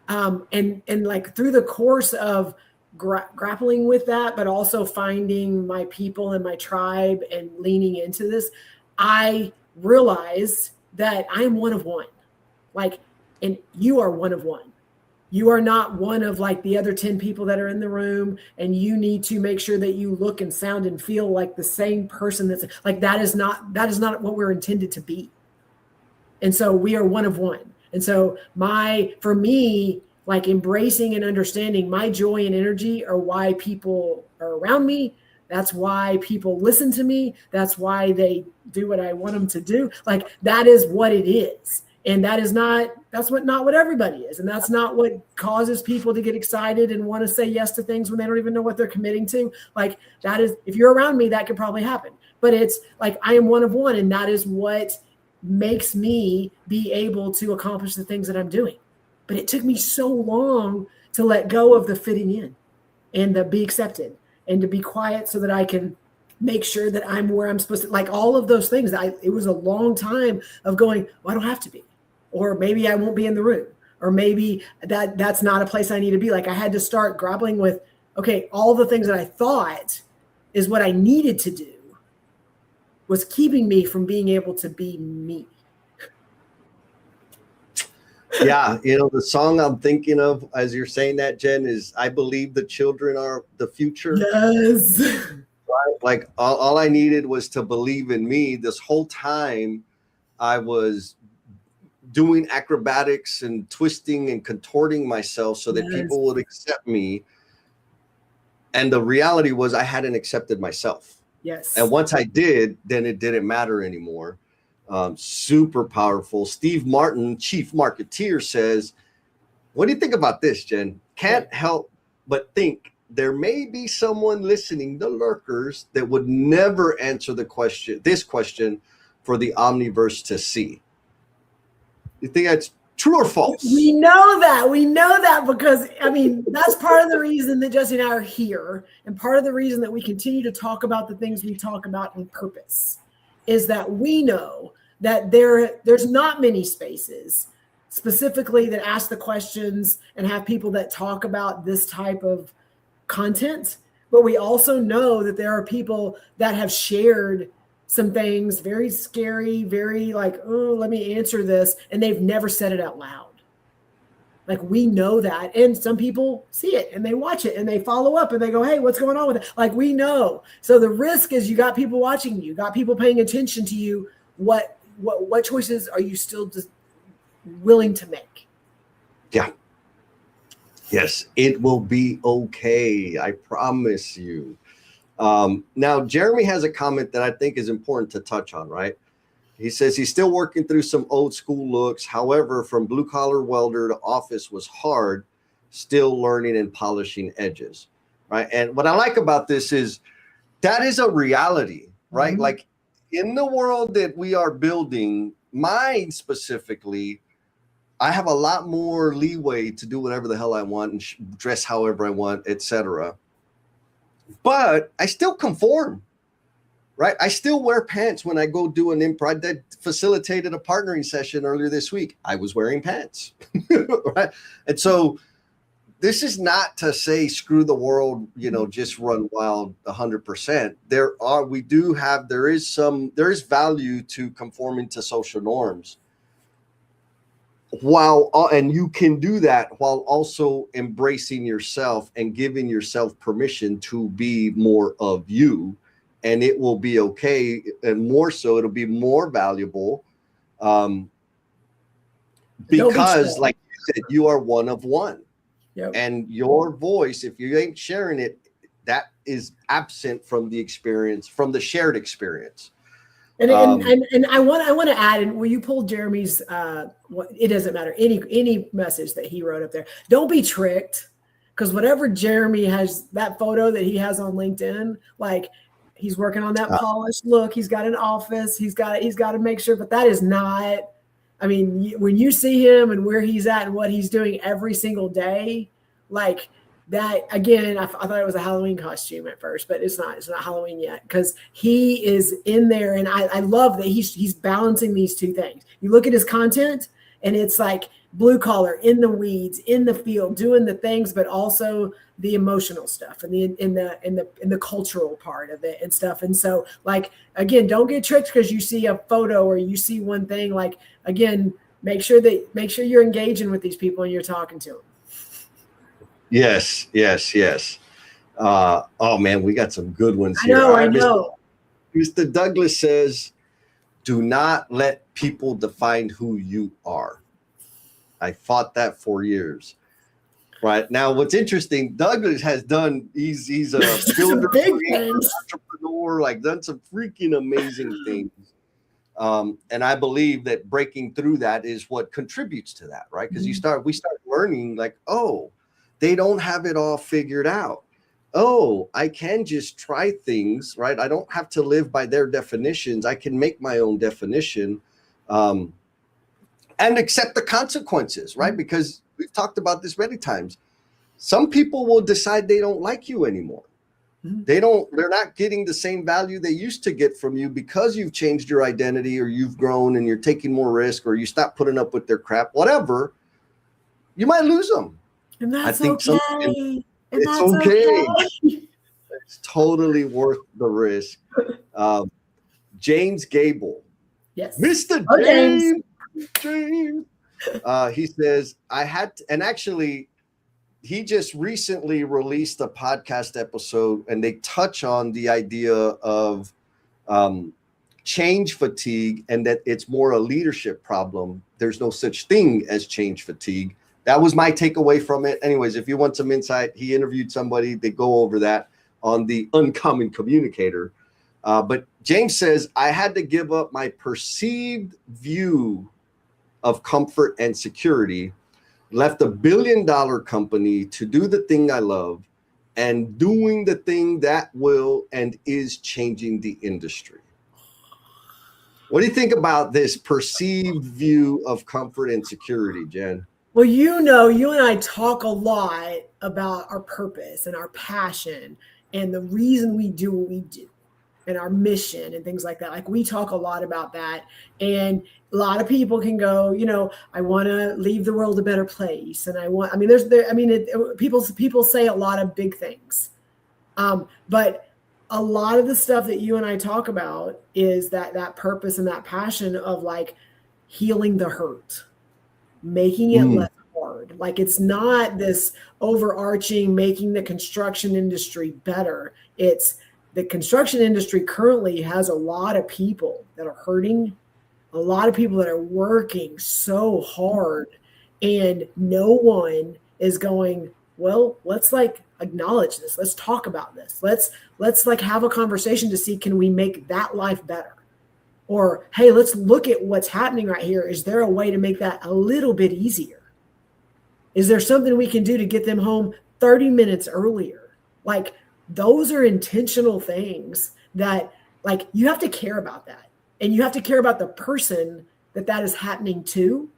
and like through the course of grappling with that, but also finding my people and my tribe and leaning into this, I realized that I am one of one. Like, and you are one of one. You are not one of like the other 10 people that are in the room, and you need to make sure that you look and sound and feel like the same person. That's like, that is not what we're intended to be. And so we are one of one. And so for me, like, embracing and understanding my joy and energy are why people are around me. That's why people listen to me. That's why they do what I want them to do. Like, that is what it is. And that's not what everybody is. And that's not what causes people to get excited and want to say yes to things when they don't even know what they're committing to. Like, that is, if you're around me, that could probably happen. But it's like, I am one of one, and that is what makes me be able to accomplish the things that I'm doing. But it took me so long to let go of the fitting in and to be accepted and to be quiet so that I can make sure that I'm where I'm supposed to, like, all of those things. It was a long time of going, well, I don't have to be, or maybe I won't be in the room, or maybe that's not a place I need to be. Like, I had to start grappling with, okay, all the things that I thought is what I needed to do was keeping me from being able to be me. Yeah, the song I'm thinking of as you're saying that, Jen, is I Believe the Children Are the Future. Yes. Right? Like, all I needed was to believe in me. This whole time I was doing acrobatics and twisting and contorting myself so that people would accept me. And the reality was I hadn't accepted myself. Yes. And once I did, then it didn't matter anymore. Super powerful. Steve Martin, chief marketeer, says, what do you think about this, Jen? Can't help but think there may be someone listening, the lurkers, that would never answer this question for the omniverse to see. You think that's true or false? We know that because, I mean, that's part of the reason that Jesse and I are here, and part of the reason that we continue to talk about the things we talk about in purpose is that we know that there's not many spaces specifically that ask the questions and have people that talk about this type of content. But we also know that there are people that have shared some things, very scary, very like, oh, let me answer this. And they've never said it out loud. Like, we know that. And some people see it and they watch it and they follow up and they go, hey, what's going on with it? Like, we know. So the risk is you got people watching you, got people paying attention to you. What choices are you still just willing to make? Yeah. Yes, it will be okay. I promise you. Now, Jeremy has a comment that I think is important to touch on, right? He says he's still working through some old school looks. However, from blue collar welder to office was hard, still learning and polishing edges, right? And what I like about this is that is a reality, right? Mm-hmm. Like, in the world that we are building, mine specifically, I have a lot more leeway to do whatever the hell I want and dress however I want, etc. But I still conform. Right. I still wear pants when I go do an improv. I facilitated a partnering session earlier this week. I was wearing pants. Right. And so this is not to say screw the world, just run wild 100%. There is value to conforming to social norms. And you can do that while also embracing yourself and giving yourself permission to be more of you. And it will be okay, and more so, it'll be more valuable because, like you said, you are one of one. Yep. And your voice, if you ain't sharing it, that is absent from the experience, from the shared experience. And I want to add, and will you pull Jeremy's? It doesn't matter, any message that he wrote up there. Don't be tricked, because whatever Jeremy has, that photo that he has on LinkedIn, like. He's working on that polished look. He's got an office. He's got to make sure, but that is not, I mean, when you see him and where he's at and what he's doing every single day, like that, again, I thought it was a Halloween costume at first, but it's not Halloween yet, because he is in there. And I love that he's balancing these two things. You look at his content and it's like blue collar, in the weeds, in the field, doing the things, but also the emotional stuff and the cultural part of it and stuff. And so, like, again, don't get tricked because you see a photo or you see one thing. Like, again, make sure you're engaging with these people and you're talking to them. Yes. Oh man, we got some good ones here. I know. Mr. Douglas says, do not let people define who you are. I fought that for years. Right now, what's interesting, Douglas has done. He's a builder, entrepreneur, like done some freaking amazing things. And I believe that breaking through that is what contributes to that, right? Because we start learning, like, oh, they don't have it all figured out. Oh, I can just try things, right? I don't have to live by their definitions. I can make my own definition, and accept the consequences, right? Because we've talked about this many times. Some people will decide they don't like you anymore. They're not getting the same value they used to get from you because you've changed your identity, or you've grown and you're taking more risk, or you stop putting up with their crap, whatever. You might lose them. And that's okay. It's okay. It's totally worth the risk. James Gable. Yes. Mr. James. He says, and actually, he just recently released a podcast episode, and they touch on the idea of change fatigue, and that it's more a leadership problem. There's no such thing as change fatigue. That was my takeaway from it. Anyways, if you want some insight, he interviewed somebody. They go over that on the Uncommon Communicator. But James says, I had to give up my perceived view of comfort and security, left $1 billion company to do the thing I love, and doing the thing that will and is changing the industry. What do you think about this perceived view of comfort and security, Jen? Well, you and I talk a lot about our purpose and our passion and the reason we do what we do and our mission and things like that. Like, we talk a lot about that. And a lot of people can go, I want to leave the world a better place. And people say a lot of big things. But a lot of the stuff that you and I talk about is that purpose and that passion of like healing the hurt, making it less hard. Like it's not this overarching making the construction industry better. It's the construction industry currently has a lot of people that are hurting, a lot of people that are working so hard, and no one is going, well, let's like acknowledge this. Let's talk about this. Let's like have a conversation to see, can we make that life better? Or, hey, let's look at what's happening right here. Is there a way to make that a little bit easier? Is there something we can do to get them home 30 minutes earlier? Like those are intentional things that like you have to care about that. And you have to care about the person that is happening to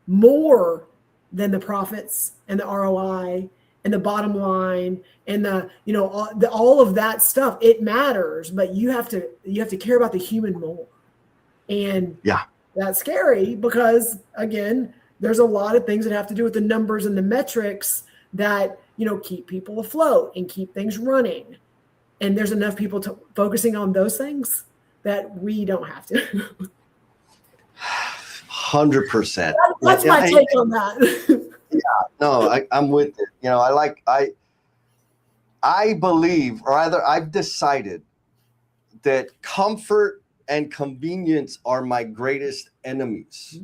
more than the profits and the ROI and the bottom line and all of that stuff. It matters, but you have to care about the human more. And yeah, that's scary because again, there's a lot of things that have to do with the numbers and the metrics that, keep people afloat and keep things running. And there's enough people focusing on those things that we don't have to. 100%. That's my take on that. Yeah, no, I'm with it. I believe, or rather I've decided that comfort and convenience are my greatest enemies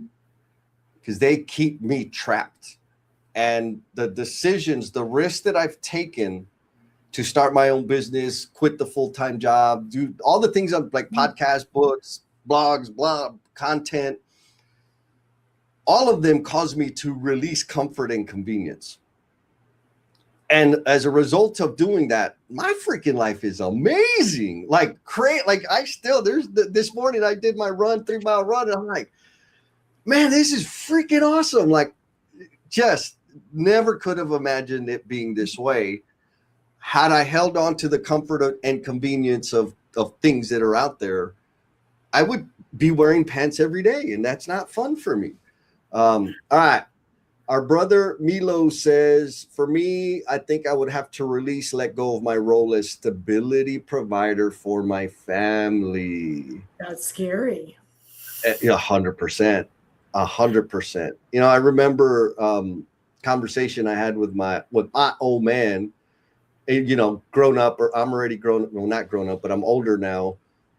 because they keep me trapped. And the decisions, the risks that I've taken to start my own business, quit the full-time job, do all the things like podcasts, books, blogs, content, all of them cause me to release comfort and convenience. And as a result of doing that, my freaking life is amazing. Like this morning I did my 3-mile run and I'm like, man, this is freaking awesome. Like just never could have imagined it being this way had I held on to the comfort and convenience of things that are out there. I would be wearing pants every day, and that's not fun for me. All right. Our brother Milo says, for me, I think I would have to let go of my role as stability provider for my family. That's scary. 100%. 100%. I remember conversation I had with my old man, grown up, or I'm already grown up. Well, not grown up, but I'm older now.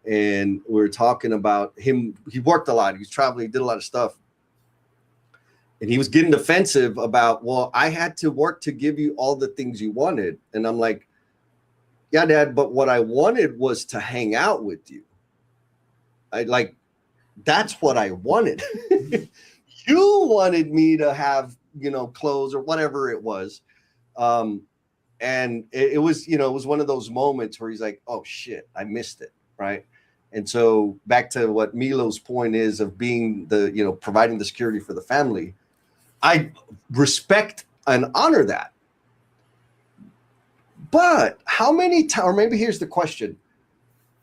And we were talking about him. He worked a lot. He was traveling. He did a lot of stuff. And he was getting defensive about, well, I had to work to give you all the things you wanted. And I'm like, yeah, Dad, but what I wanted was to hang out with you. That's what I wanted. You wanted me to have, clothes or whatever it was. And it was, it was one of those moments where he's like, oh shit, I missed it. Right. And so back to what Milo's point is of being providing the security for the family. I respect and honor that. But how many times, or maybe here's the question,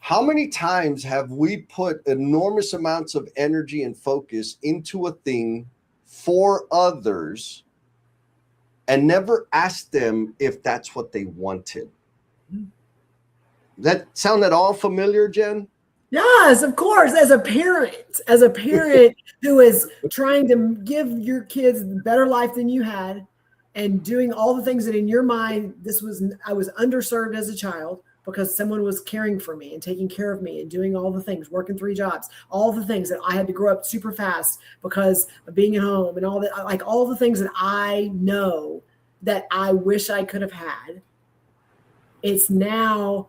how many times have we put enormous amounts of energy and focus into a thing for others and never asked them if that's what they wanted? Does that sound at all familiar, Jen? Yes, of course. As a parent who is trying to give your kids a better life than you had and doing all the things that in your mind, I was underserved as a child because someone was caring for me and taking care of me and doing all the things, working 3 jobs, all the things that I had to grow up super fast because of being at home and all that, like all the things that I know that I wish I could have had. It's now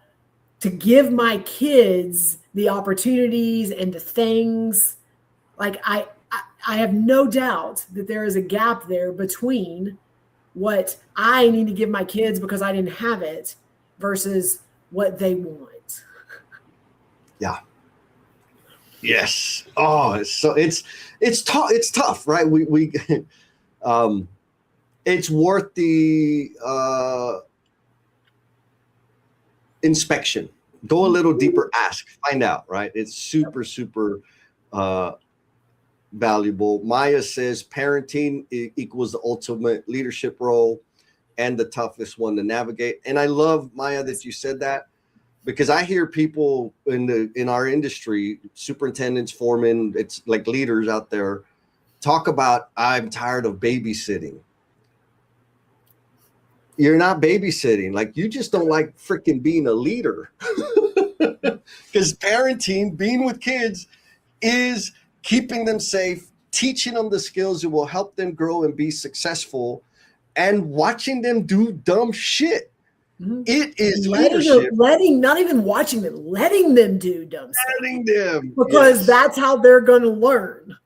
to give my kids the opportunities and the things. Like I have no doubt that there is a gap there between what I need to give my kids because I didn't have it versus what they want. Yeah. Yes. Oh, so it's tough, right? We it's worth the inspection. Go a little deeper, ask, find out, right? It's super valuable. Maya says parenting equals the ultimate leadership role and the toughest one to navigate. And I love, Maya, that you said that, because I hear people in our industry, superintendents, foremen, it's like leaders out there, talk about, I'm tired of babysitting. You're not babysitting. Like, you just don't like freaking being a leader. Because parenting, being with kids, is keeping them safe, teaching them the skills that will help them grow and be successful, and watching them do dumb shit. Mm-hmm. It is leadership. Not even watching them, letting them do dumb stuff. Letting them. Because that's how they're going to learn.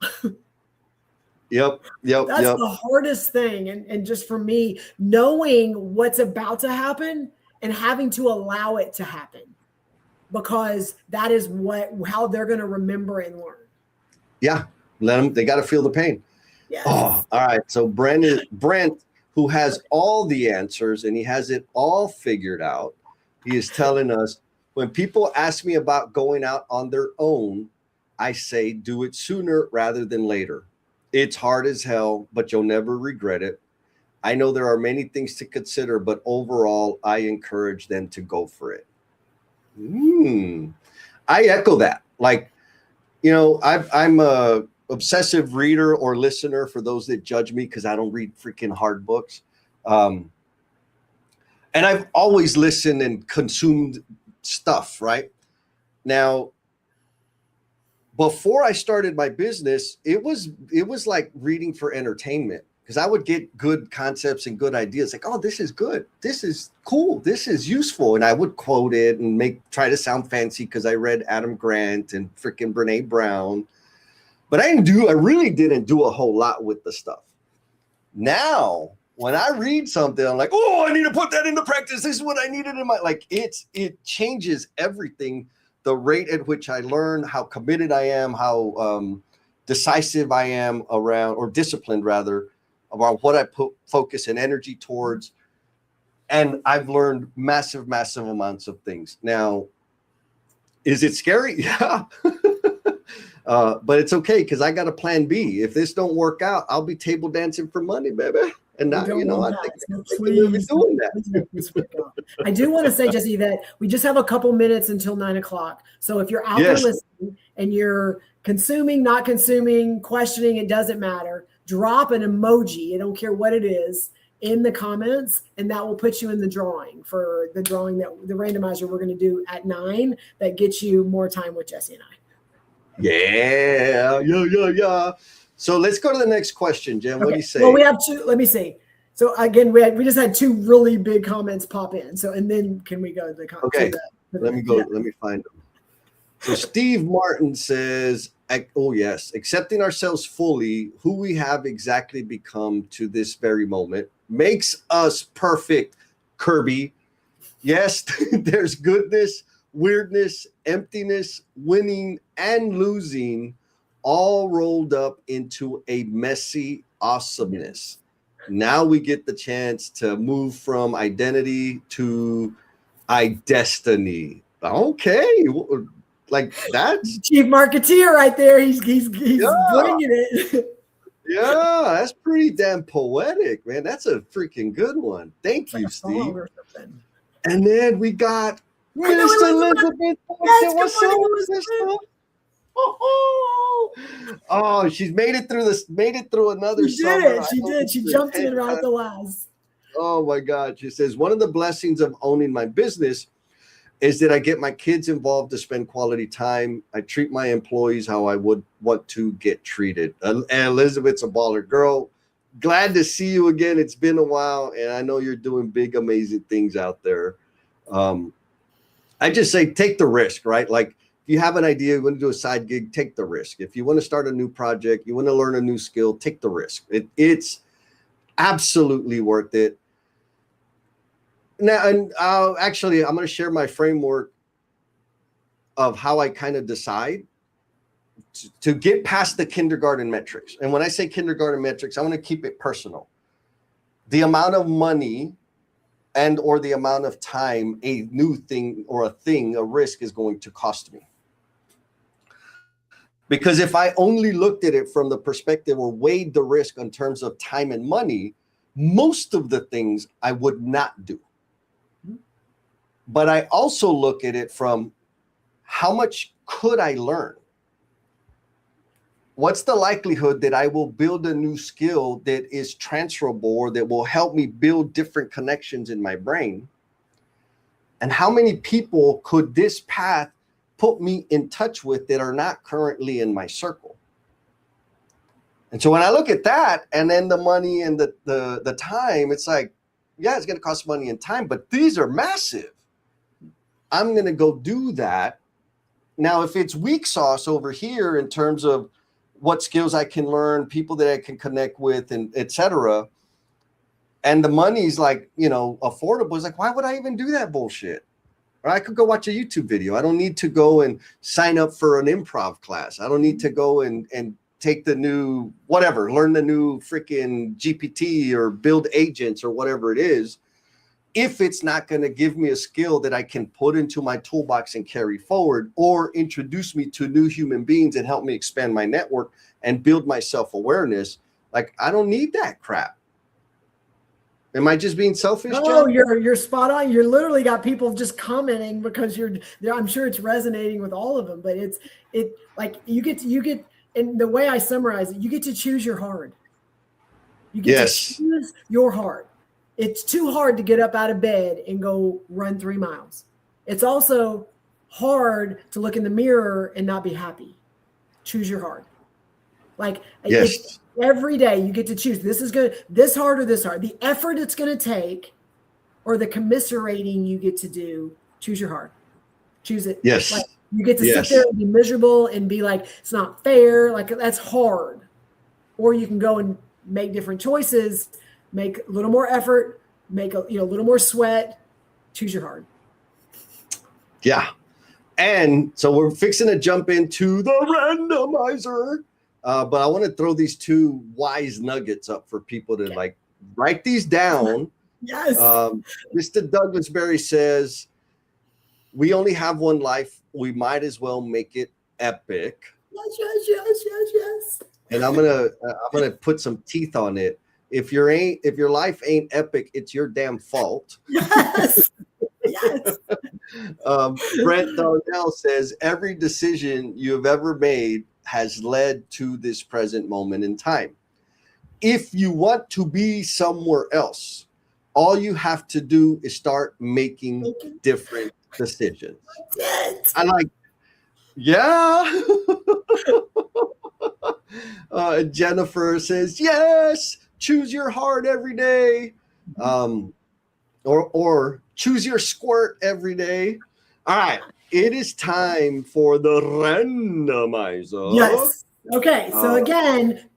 Yep. That's the hardest thing. And just for me, knowing what's about to happen and having to allow it to happen, because that is how they're going to remember and learn. Yeah. They got to feel the pain. Yes. Oh, all right. So Brent, who has all the answers and he has it all figured out, he is telling us, when people ask me about going out on their own, I say, do it sooner rather than later. It's hard as hell, but you'll never regret it. I know there are many things to consider, but overall, I encourage them to go for it. I echo that. Like, you know, I'm a obsessive reader or listener, for those that judge me because I don't read freaking hard books. And I've always listened and consumed stuff, right? Now, before I started my business, it was like reading for entertainment, because I would get good concepts and good ideas, like, oh, this is good, this is cool, this is useful, and I would quote it and try to sound fancy because I read Adam Grant and freaking Brene Brown, but I really didn't do a whole lot with the stuff. Now, when I read something, I'm like, oh, I need to put that into practice. This is what I needed in my, like, it changes everything. The rate at which I learn, how committed I am, how decisive I am around, or disciplined rather, around what I put focus and energy towards. And I've learned massive, massive amounts of things. Now, is it scary? Yeah. But it's okay, because I got a plan B. If this don't work out, I'll be table dancing for money, baby. And now, you know, I think we'll be doing that. I do want to say, Jesse, that we just have a couple minutes until 9:00. So if you're out there listening and you're consuming, not consuming, questioning, it doesn't matter. Drop an emoji. I don't care what it is in the comments, and that will put you in the drawing for the randomizer we're going to do at 9. That gets you more time with Jesse and I. Yeah. So let's go to the next question, Jen. Okay. What do you say? Well, we have two. Let me see. So again, we just had 2 really big comments pop in. So, and then can we go to the comments? Okay. Let me go. Yeah. Let me find them. So Steve Martin says, oh yes, accepting ourselves fully, who we have exactly become to this very moment, makes us perfect, Kirby. Yes, there's goodness, weirdness, emptiness, winning, and losing, all rolled up into a messy awesomeness. Now we get the chance to move from identity to destiny. Okay, like that's chief marketeer right there. He's bringing it. Yeah, that's pretty damn poetic, man. That's a freaking good one. Thank you, Steve. And then we got Miss Elizabeth. What's up, sister? Oh, she's made it through another summer. She did. She jumped in right at the last. Oh my God. She says, one of the blessings of owning my business is that I get my kids involved to spend quality time. I treat my employees how I would want to get treated. And Elizabeth's a baller. Girl, glad to see you again. It's been a while, and I know you're doing big, amazing things out there. I just say take the risk, right? Like, if you have an idea, you want to do a side gig, take the risk. If you want to start a new project, you want to learn a new skill, take the risk. It's absolutely worth it. Now, and actually, I'm going to share my framework of how I kind of decide to get past the kindergarten metrics. And when I say kindergarten metrics, I want to keep it personal. The amount of money and or the amount of time a new thing or a risk is going to cost me. Because if I only looked at it from the perspective or weighed the risk in terms of time and money, most of the things I would not do. But I also look at it from how much could I learn? What's the likelihood that I will build a new skill that is transferable or that will help me build different connections in my brain? And how many people could this path put me in touch with that are not currently in my circle? And so when I look at that and then the money and the time, it's like, yeah, it's going to cost money and time, but these are massive. I'm going to go do that. Now, if it's weak sauce over here in terms of what skills I can learn, people that I can connect with, and et cetera, and the money's like, affordable, it's like, why would I even do that bullshit? Or I could go watch a YouTube video. I don't need to go and sign up for an improv class. I don't need to go and take the new whatever, learn the new freaking GPT or build agents or whatever it is, if it's not going to give me a skill that I can put into my toolbox and carry forward, or introduce me to new human beings and help me expand my network and build my self-awareness. Like, I don't need that crap. Am I just being selfish, Oh, Jen? you're spot on. You're literally got people just commenting because I'm sure it's resonating with all of them, but it like you get, and the way I summarize it, you get to choose your hard. You get to choose your hard. It's too hard to get up out of bed and go run 3 miles. It's also hard to look in the mirror and not be happy. Choose your hard. Like, yes. Every day you get to choose. This is good. This hard or this hard. The effort it's going to take, or the commiserating you get to do. Choose your hard. Choose it. Yes. Like, you get to sit there and be miserable and be like, it's not fair. Like, that's hard. Or you can go and make different choices, make a little more effort, make a little more sweat. Choose your hard. Yeah. And so we're fixing to jump into the randomizer. But I want to throw these 2 wise nuggets up for people to like write these down. Yes. Mr. Douglas Berry says, we only have one life. We might as well make it epic. Yes. And I'm gonna put some teeth on it. If your life ain't epic, it's your damn fault. Yes. Yes. Brent Darnell says, every decision you have ever made has led to this present moment in time. If you want to be somewhere else, all you have to do is start making different decisions. I like, yeah. Jennifer says, yes, choose your heart every day. Or choose your squirt every day. All right. It is time for the randomizer. Yes. Okay. So again,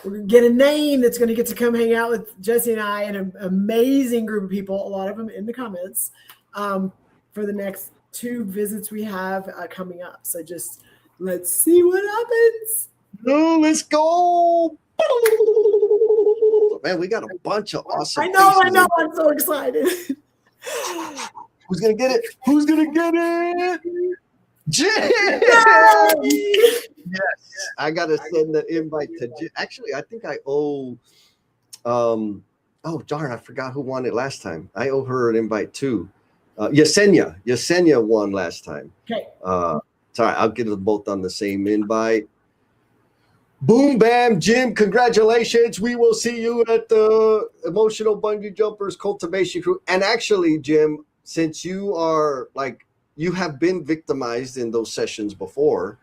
we're going to get a name that's going to get to come hang out with Jesse and I and an amazing group of people, a lot of them in the comments, for the next 2 visits we have coming up. So just let's see what happens. No, let's go. Man, we got a bunch of awesome. I know. I'm so excited. Who's going to get it? Who's going to get it? Jim! Yes. I got to send the invite to Jim. Actually, I think I owe, oh, darn, I forgot who won it last time. I owe her an invite too. Yesenia. Yesenia won last time. Okay. Sorry, I'll get them both on the same invite. Boom, bam, Jim, congratulations. We will see you at the Emotional Bungee Jumpers Cultivation Crew. And actually, Jim, since you are like, you have been victimized in those sessions before,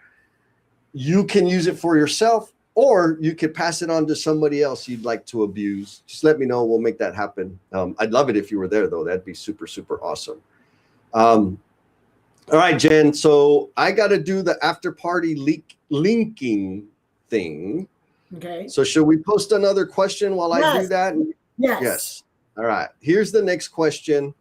you can use it for yourself, or you could pass it on to somebody else you'd like to abuse. Just let me know. We'll make that happen. I'd love it if you were there, though. That'd be super, super awesome. All right, Jen. So I got to do the after party linking thing. Okay. So should we post another question while I do that? Yes. All right. Here's the next question.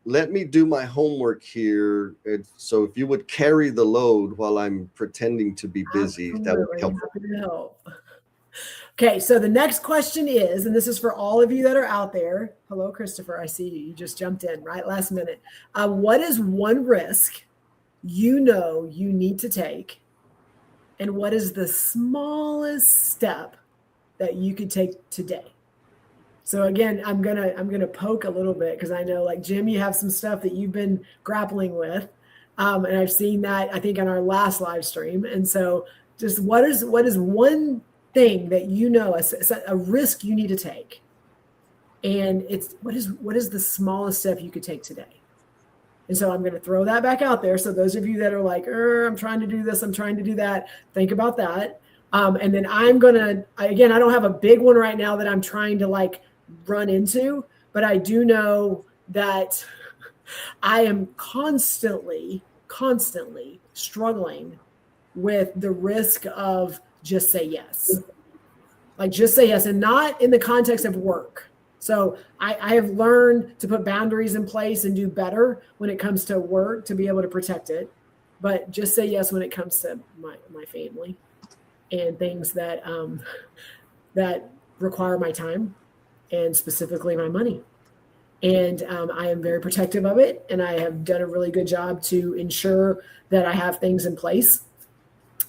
Let me do my homework here. So if you would carry the load while I'm pretending to be busy, that would be helpful. Happy to help. Okay, so the next question is, and this is for all of you that are out there. Hello, Christopher. I see you. You just jumped in right last minute. What is one risk you need to take? And what is the smallest step that you could take today? So again, I'm gonna poke a little bit because I know, like Jim, you have some stuff that you've been grappling with, and I've seen that I think on our last live stream. And so, just what is one thing that you know a risk you need to take, and it's what is the smallest step you could take today? And so I'm going to throw that back out there. So those of you that are like, I'm trying to do this, I'm trying to do that, think about that. And then I'm going to, again, I don't have a big one right now that I'm trying to like run into, but I do know that I am constantly struggling with the risk of just say yes. Like just say yes, and not in the context of work. So I have learned to put boundaries in place and do better when it comes to work to be able to protect it. But just say yes when it comes to my family and things that that require my time and specifically my money. And I am very protective of it. And I have done a really good job to ensure that I have things in place.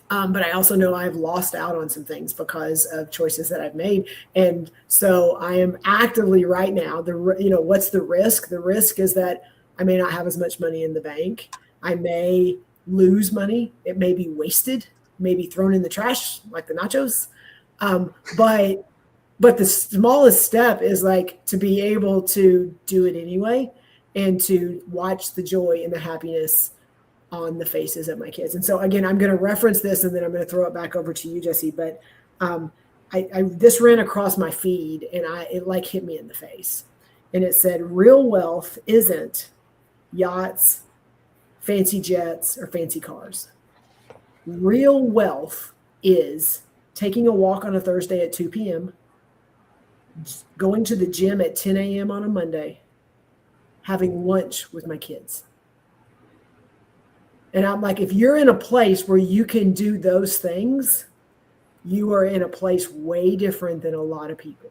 But I also know I've lost out on some things because of choices that I've made. And so I am actively right now, what's the risk? The risk is that I may not have as much money in the bank. I may lose money. It may be wasted, maybe thrown in the trash like the nachos. But the smallest step is like to be able to do it anyway and to watch the joy and the happiness on the faces of my kids. And so again, I'm going to reference this and then I'm going to throw it back over to you, Jesse. But this ran across my feed and it like hit me in the face. And it said, real wealth isn't yachts, fancy jets, or fancy cars. Real wealth is taking a walk on a Thursday at 2 p.m., going to the gym at 10 a.m. on a Monday, having lunch with my kids. And I'm like, if you're in a place where you can do those things, you are in a place way different than a lot of people.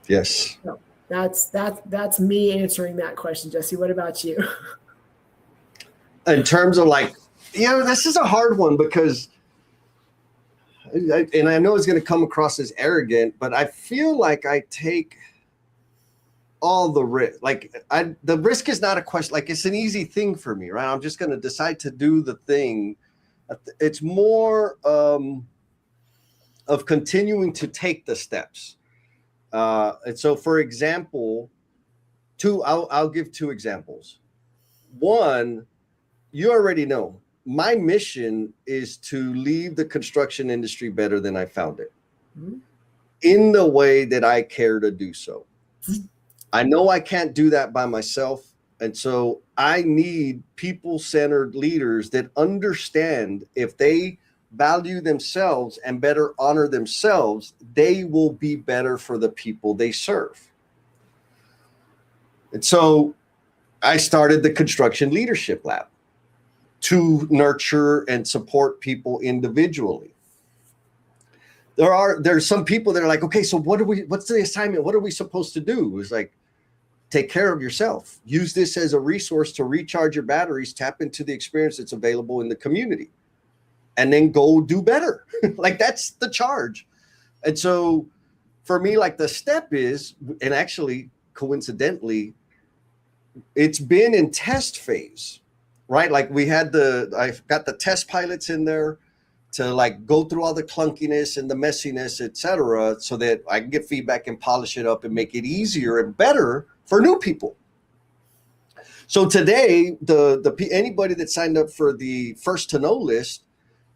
Yes. So that's me answering that question, Jesse. What about you? In terms of like, this is a hard one because, and I know it's going to come across as arrogant, but I feel like I take all the risk. Like the risk is not a question. Like it's an easy thing for me, right? I'm just going to decide to do the thing. It's more of continuing to take the steps. And so, for example, I'll give two examples. One, you already know my mission is to leave the construction industry better than I found it, in the way that I care to do so. I know I can't do that by myself. And so I need people-centered leaders that understand if they value themselves and better honor themselves, they will be better for the people they serve. And so I started the Construction Leadership Lab to nurture and support people individually. There's some people that are like, okay, so what's the assignment? What are we supposed to do? It's like, take care of yourself. Use this as a resource to recharge your batteries, tap into the experience that's available in the community, and then go do better. Like that's the charge. And so for me, like the step is, and actually coincidentally, it's been in test phase, right? Like I've got the test pilots in there to like go through all the clunkiness and the messiness, et cetera, so that I can get feedback and polish it up and make it easier and better for new people. So today, anybody that signed up for the first to know list,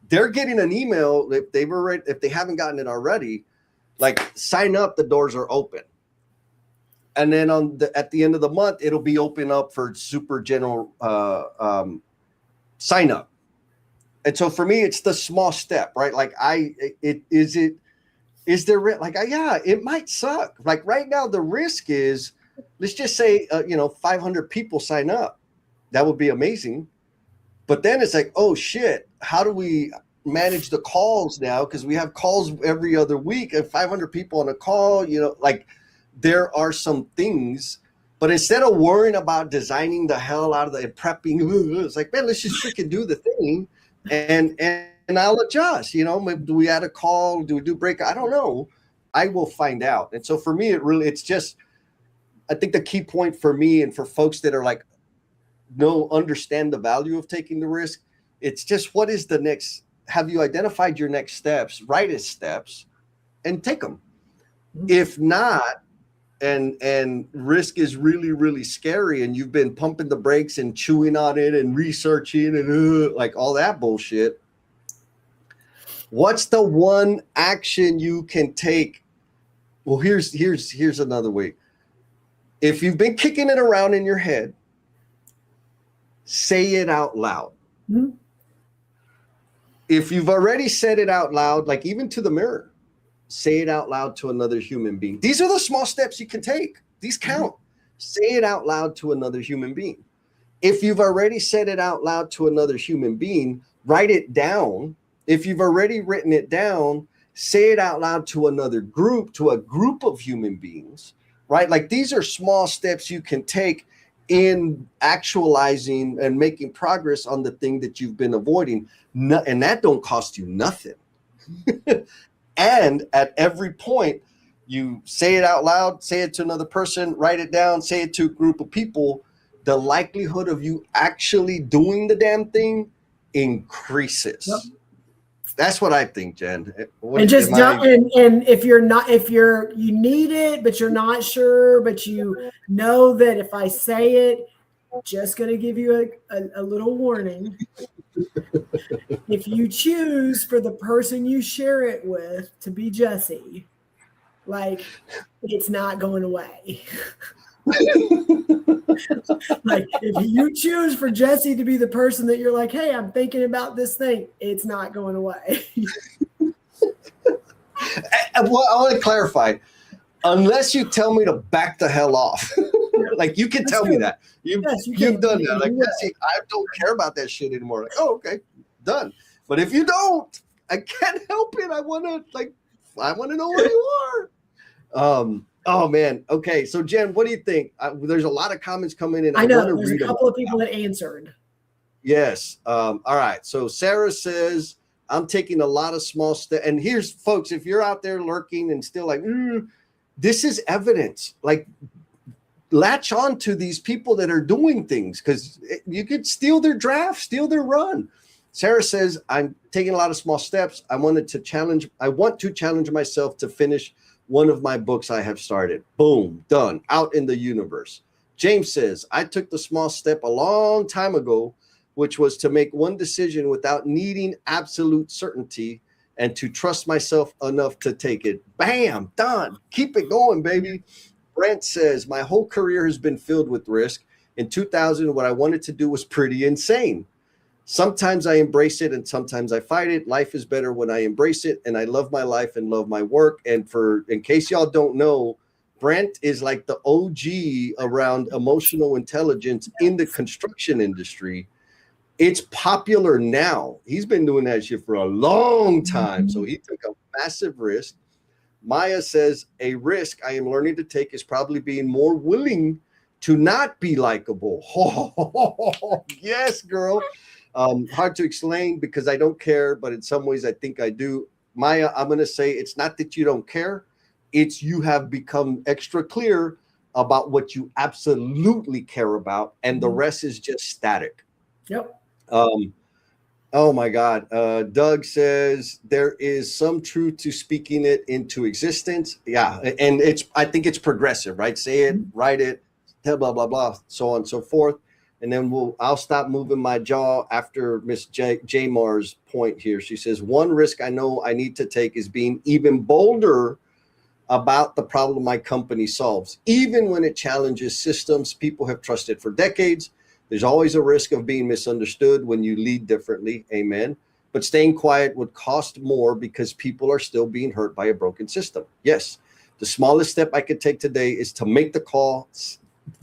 they're getting an email if they haven't gotten it already, like sign up, the doors are open. And then at the end of the month, it'll be open up for super general sign up. And so for me, it's the small step, right? Like it might suck. Like right now, the risk is, let's just say, 500 people sign up. That would be amazing. But then it's like, oh shit, how do we manage the calls now? Because we have calls every other week and 500 people on a call, like there are some things. But instead of worrying about designing the hell out of and prepping, it's like, man, let's just freaking do the thing. And I'll adjust, do we add a call? Do we do break? I don't know. I will find out. And so for me, it's just, I think the key point for me and for folks that are like, understand the value of taking the risk. It's just, what is the next, have you identified your next steps, rightest steps, and take them. If not, and risk is really, really scary, and you've been pumping the brakes and chewing on it and researching and like all that bullshit, what's the one action you can take? Well, here's another way. If you've been kicking it around in your head, say it out loud. Mm-hmm. If you've already said it out loud, like even to the mirror, say it out loud to another human being. These are the small steps you can take. These count. Mm-hmm. Say it out loud to another human being. If you've already said it out loud to another human being, write it down. If you've already written it down, say it out loud to another group, to a group of human beings, right? Like these are small steps you can take in actualizing and making progress on the thing that you've been avoiding. And that don't cost you nothing. And at every point, you say it out loud, say it to another person, write it down, say it to a group of people, the likelihood of you actually doing the damn thing increases. Yep. That's what I think, Jen. And just and if you need it, but you're not sure, but you know that if I say it, just going to give you a little warning. If you choose for the person you share it with to be Jesse, like it's not going away. Like if you choose for Jesse to be the person that you're like, hey, I'm thinking about this thing, it's not going away. Well, I want to clarify, unless you tell me to back the hell off. Like you can tell me that you've done that. Like Jesse, I don't care about that shit anymore. Like, oh, okay, done. But if you don't, I can't help it. I want to know where you are. Oh man. Okay. So Jen, what do you think? There's a lot of comments coming in. I know there's a couple of people that answered. Yes. All right. So Sarah says, I'm taking a lot of small steps. And here's folks, if you're out there lurking and still like, this is evidence. Like latch on to these people that are doing things, because you could steal their draft, steal their run. Sarah says, I'm taking a lot of small steps. I want to challenge myself to finish one of my books I have started. Boom, done, out in the universe. James says, I took the small step a long time ago, which was to make one decision without needing absolute certainty and to trust myself enough to take it. Bam, done. Keep it going, baby. Brent says, my whole career has been filled with risk. In 2000, what I wanted to do was pretty insane. Sometimes I embrace it and sometimes I fight it. Life is better when I embrace it, and I love my life and love my work. And in case y'all don't know, Brent is like the OG around emotional intelligence in the construction industry. It's popular now. He's been doing that shit for a long time. So he took a massive risk. Maya says, a risk I am learning to take is probably being more willing to not be likable. Oh, yes, girl. Hard to explain because I don't care, but in some ways I think I do. Maya, I'm going to say it's not that you don't care. It's you have become extra clear about what you absolutely care about, and the rest is just static. Yep. Oh my God. Doug says there is some truth to speaking it into existence. Yeah. And I think it's progressive, right? Say it, write it, blah, blah, blah, so on and so forth. And then I'll stop moving my jaw after Miss J Mar's point here. She says, one risk I know I need to take is being even bolder about the problem my company solves. Even when it challenges systems people have trusted for decades, there's always a risk of being misunderstood when you lead differently. Amen. But staying quiet would cost more because people are still being hurt by a broken system. Yes. The smallest step I could take today is to make the call.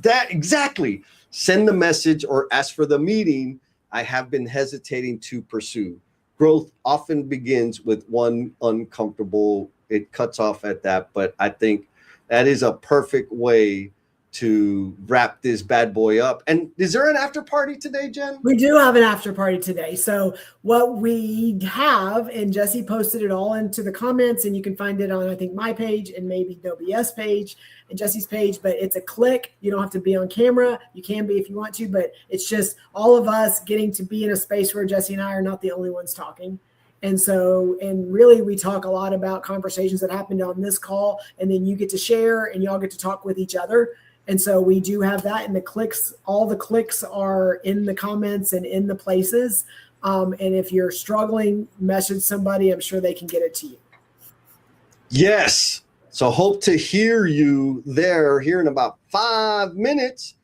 That exactly. Send the message or ask for the meeting I have been hesitating to pursue. Growth often begins with one uncomfortable. It cuts off at that. But I think that is a perfect way to wrap this bad boy up. And is there an after party today, Jen? We do have an after party today. So what we have, and Jesse posted it all into the comments, and you can find it on, I think, my page and maybe the OBS page and Jesse's page, but it's a click. You don't have to be on camera. You can be if you want to, but it's just all of us getting to be in a space where Jesse and I are not the only ones talking. And so, and really we talk a lot about conversations that happened on this call, and then you get to share and y'all get to talk with each other. And so we do have that, and the clicks, all the clicks are in the comments and in the places. And if you're struggling, message somebody. I'm sure they can get it to you. Yes. So hope to hear you there here in about 5 minutes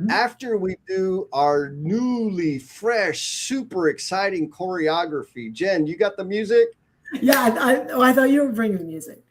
after we do our newly fresh, super exciting choreography. Jen, you got the music? Yeah, I thought you were bringing the music.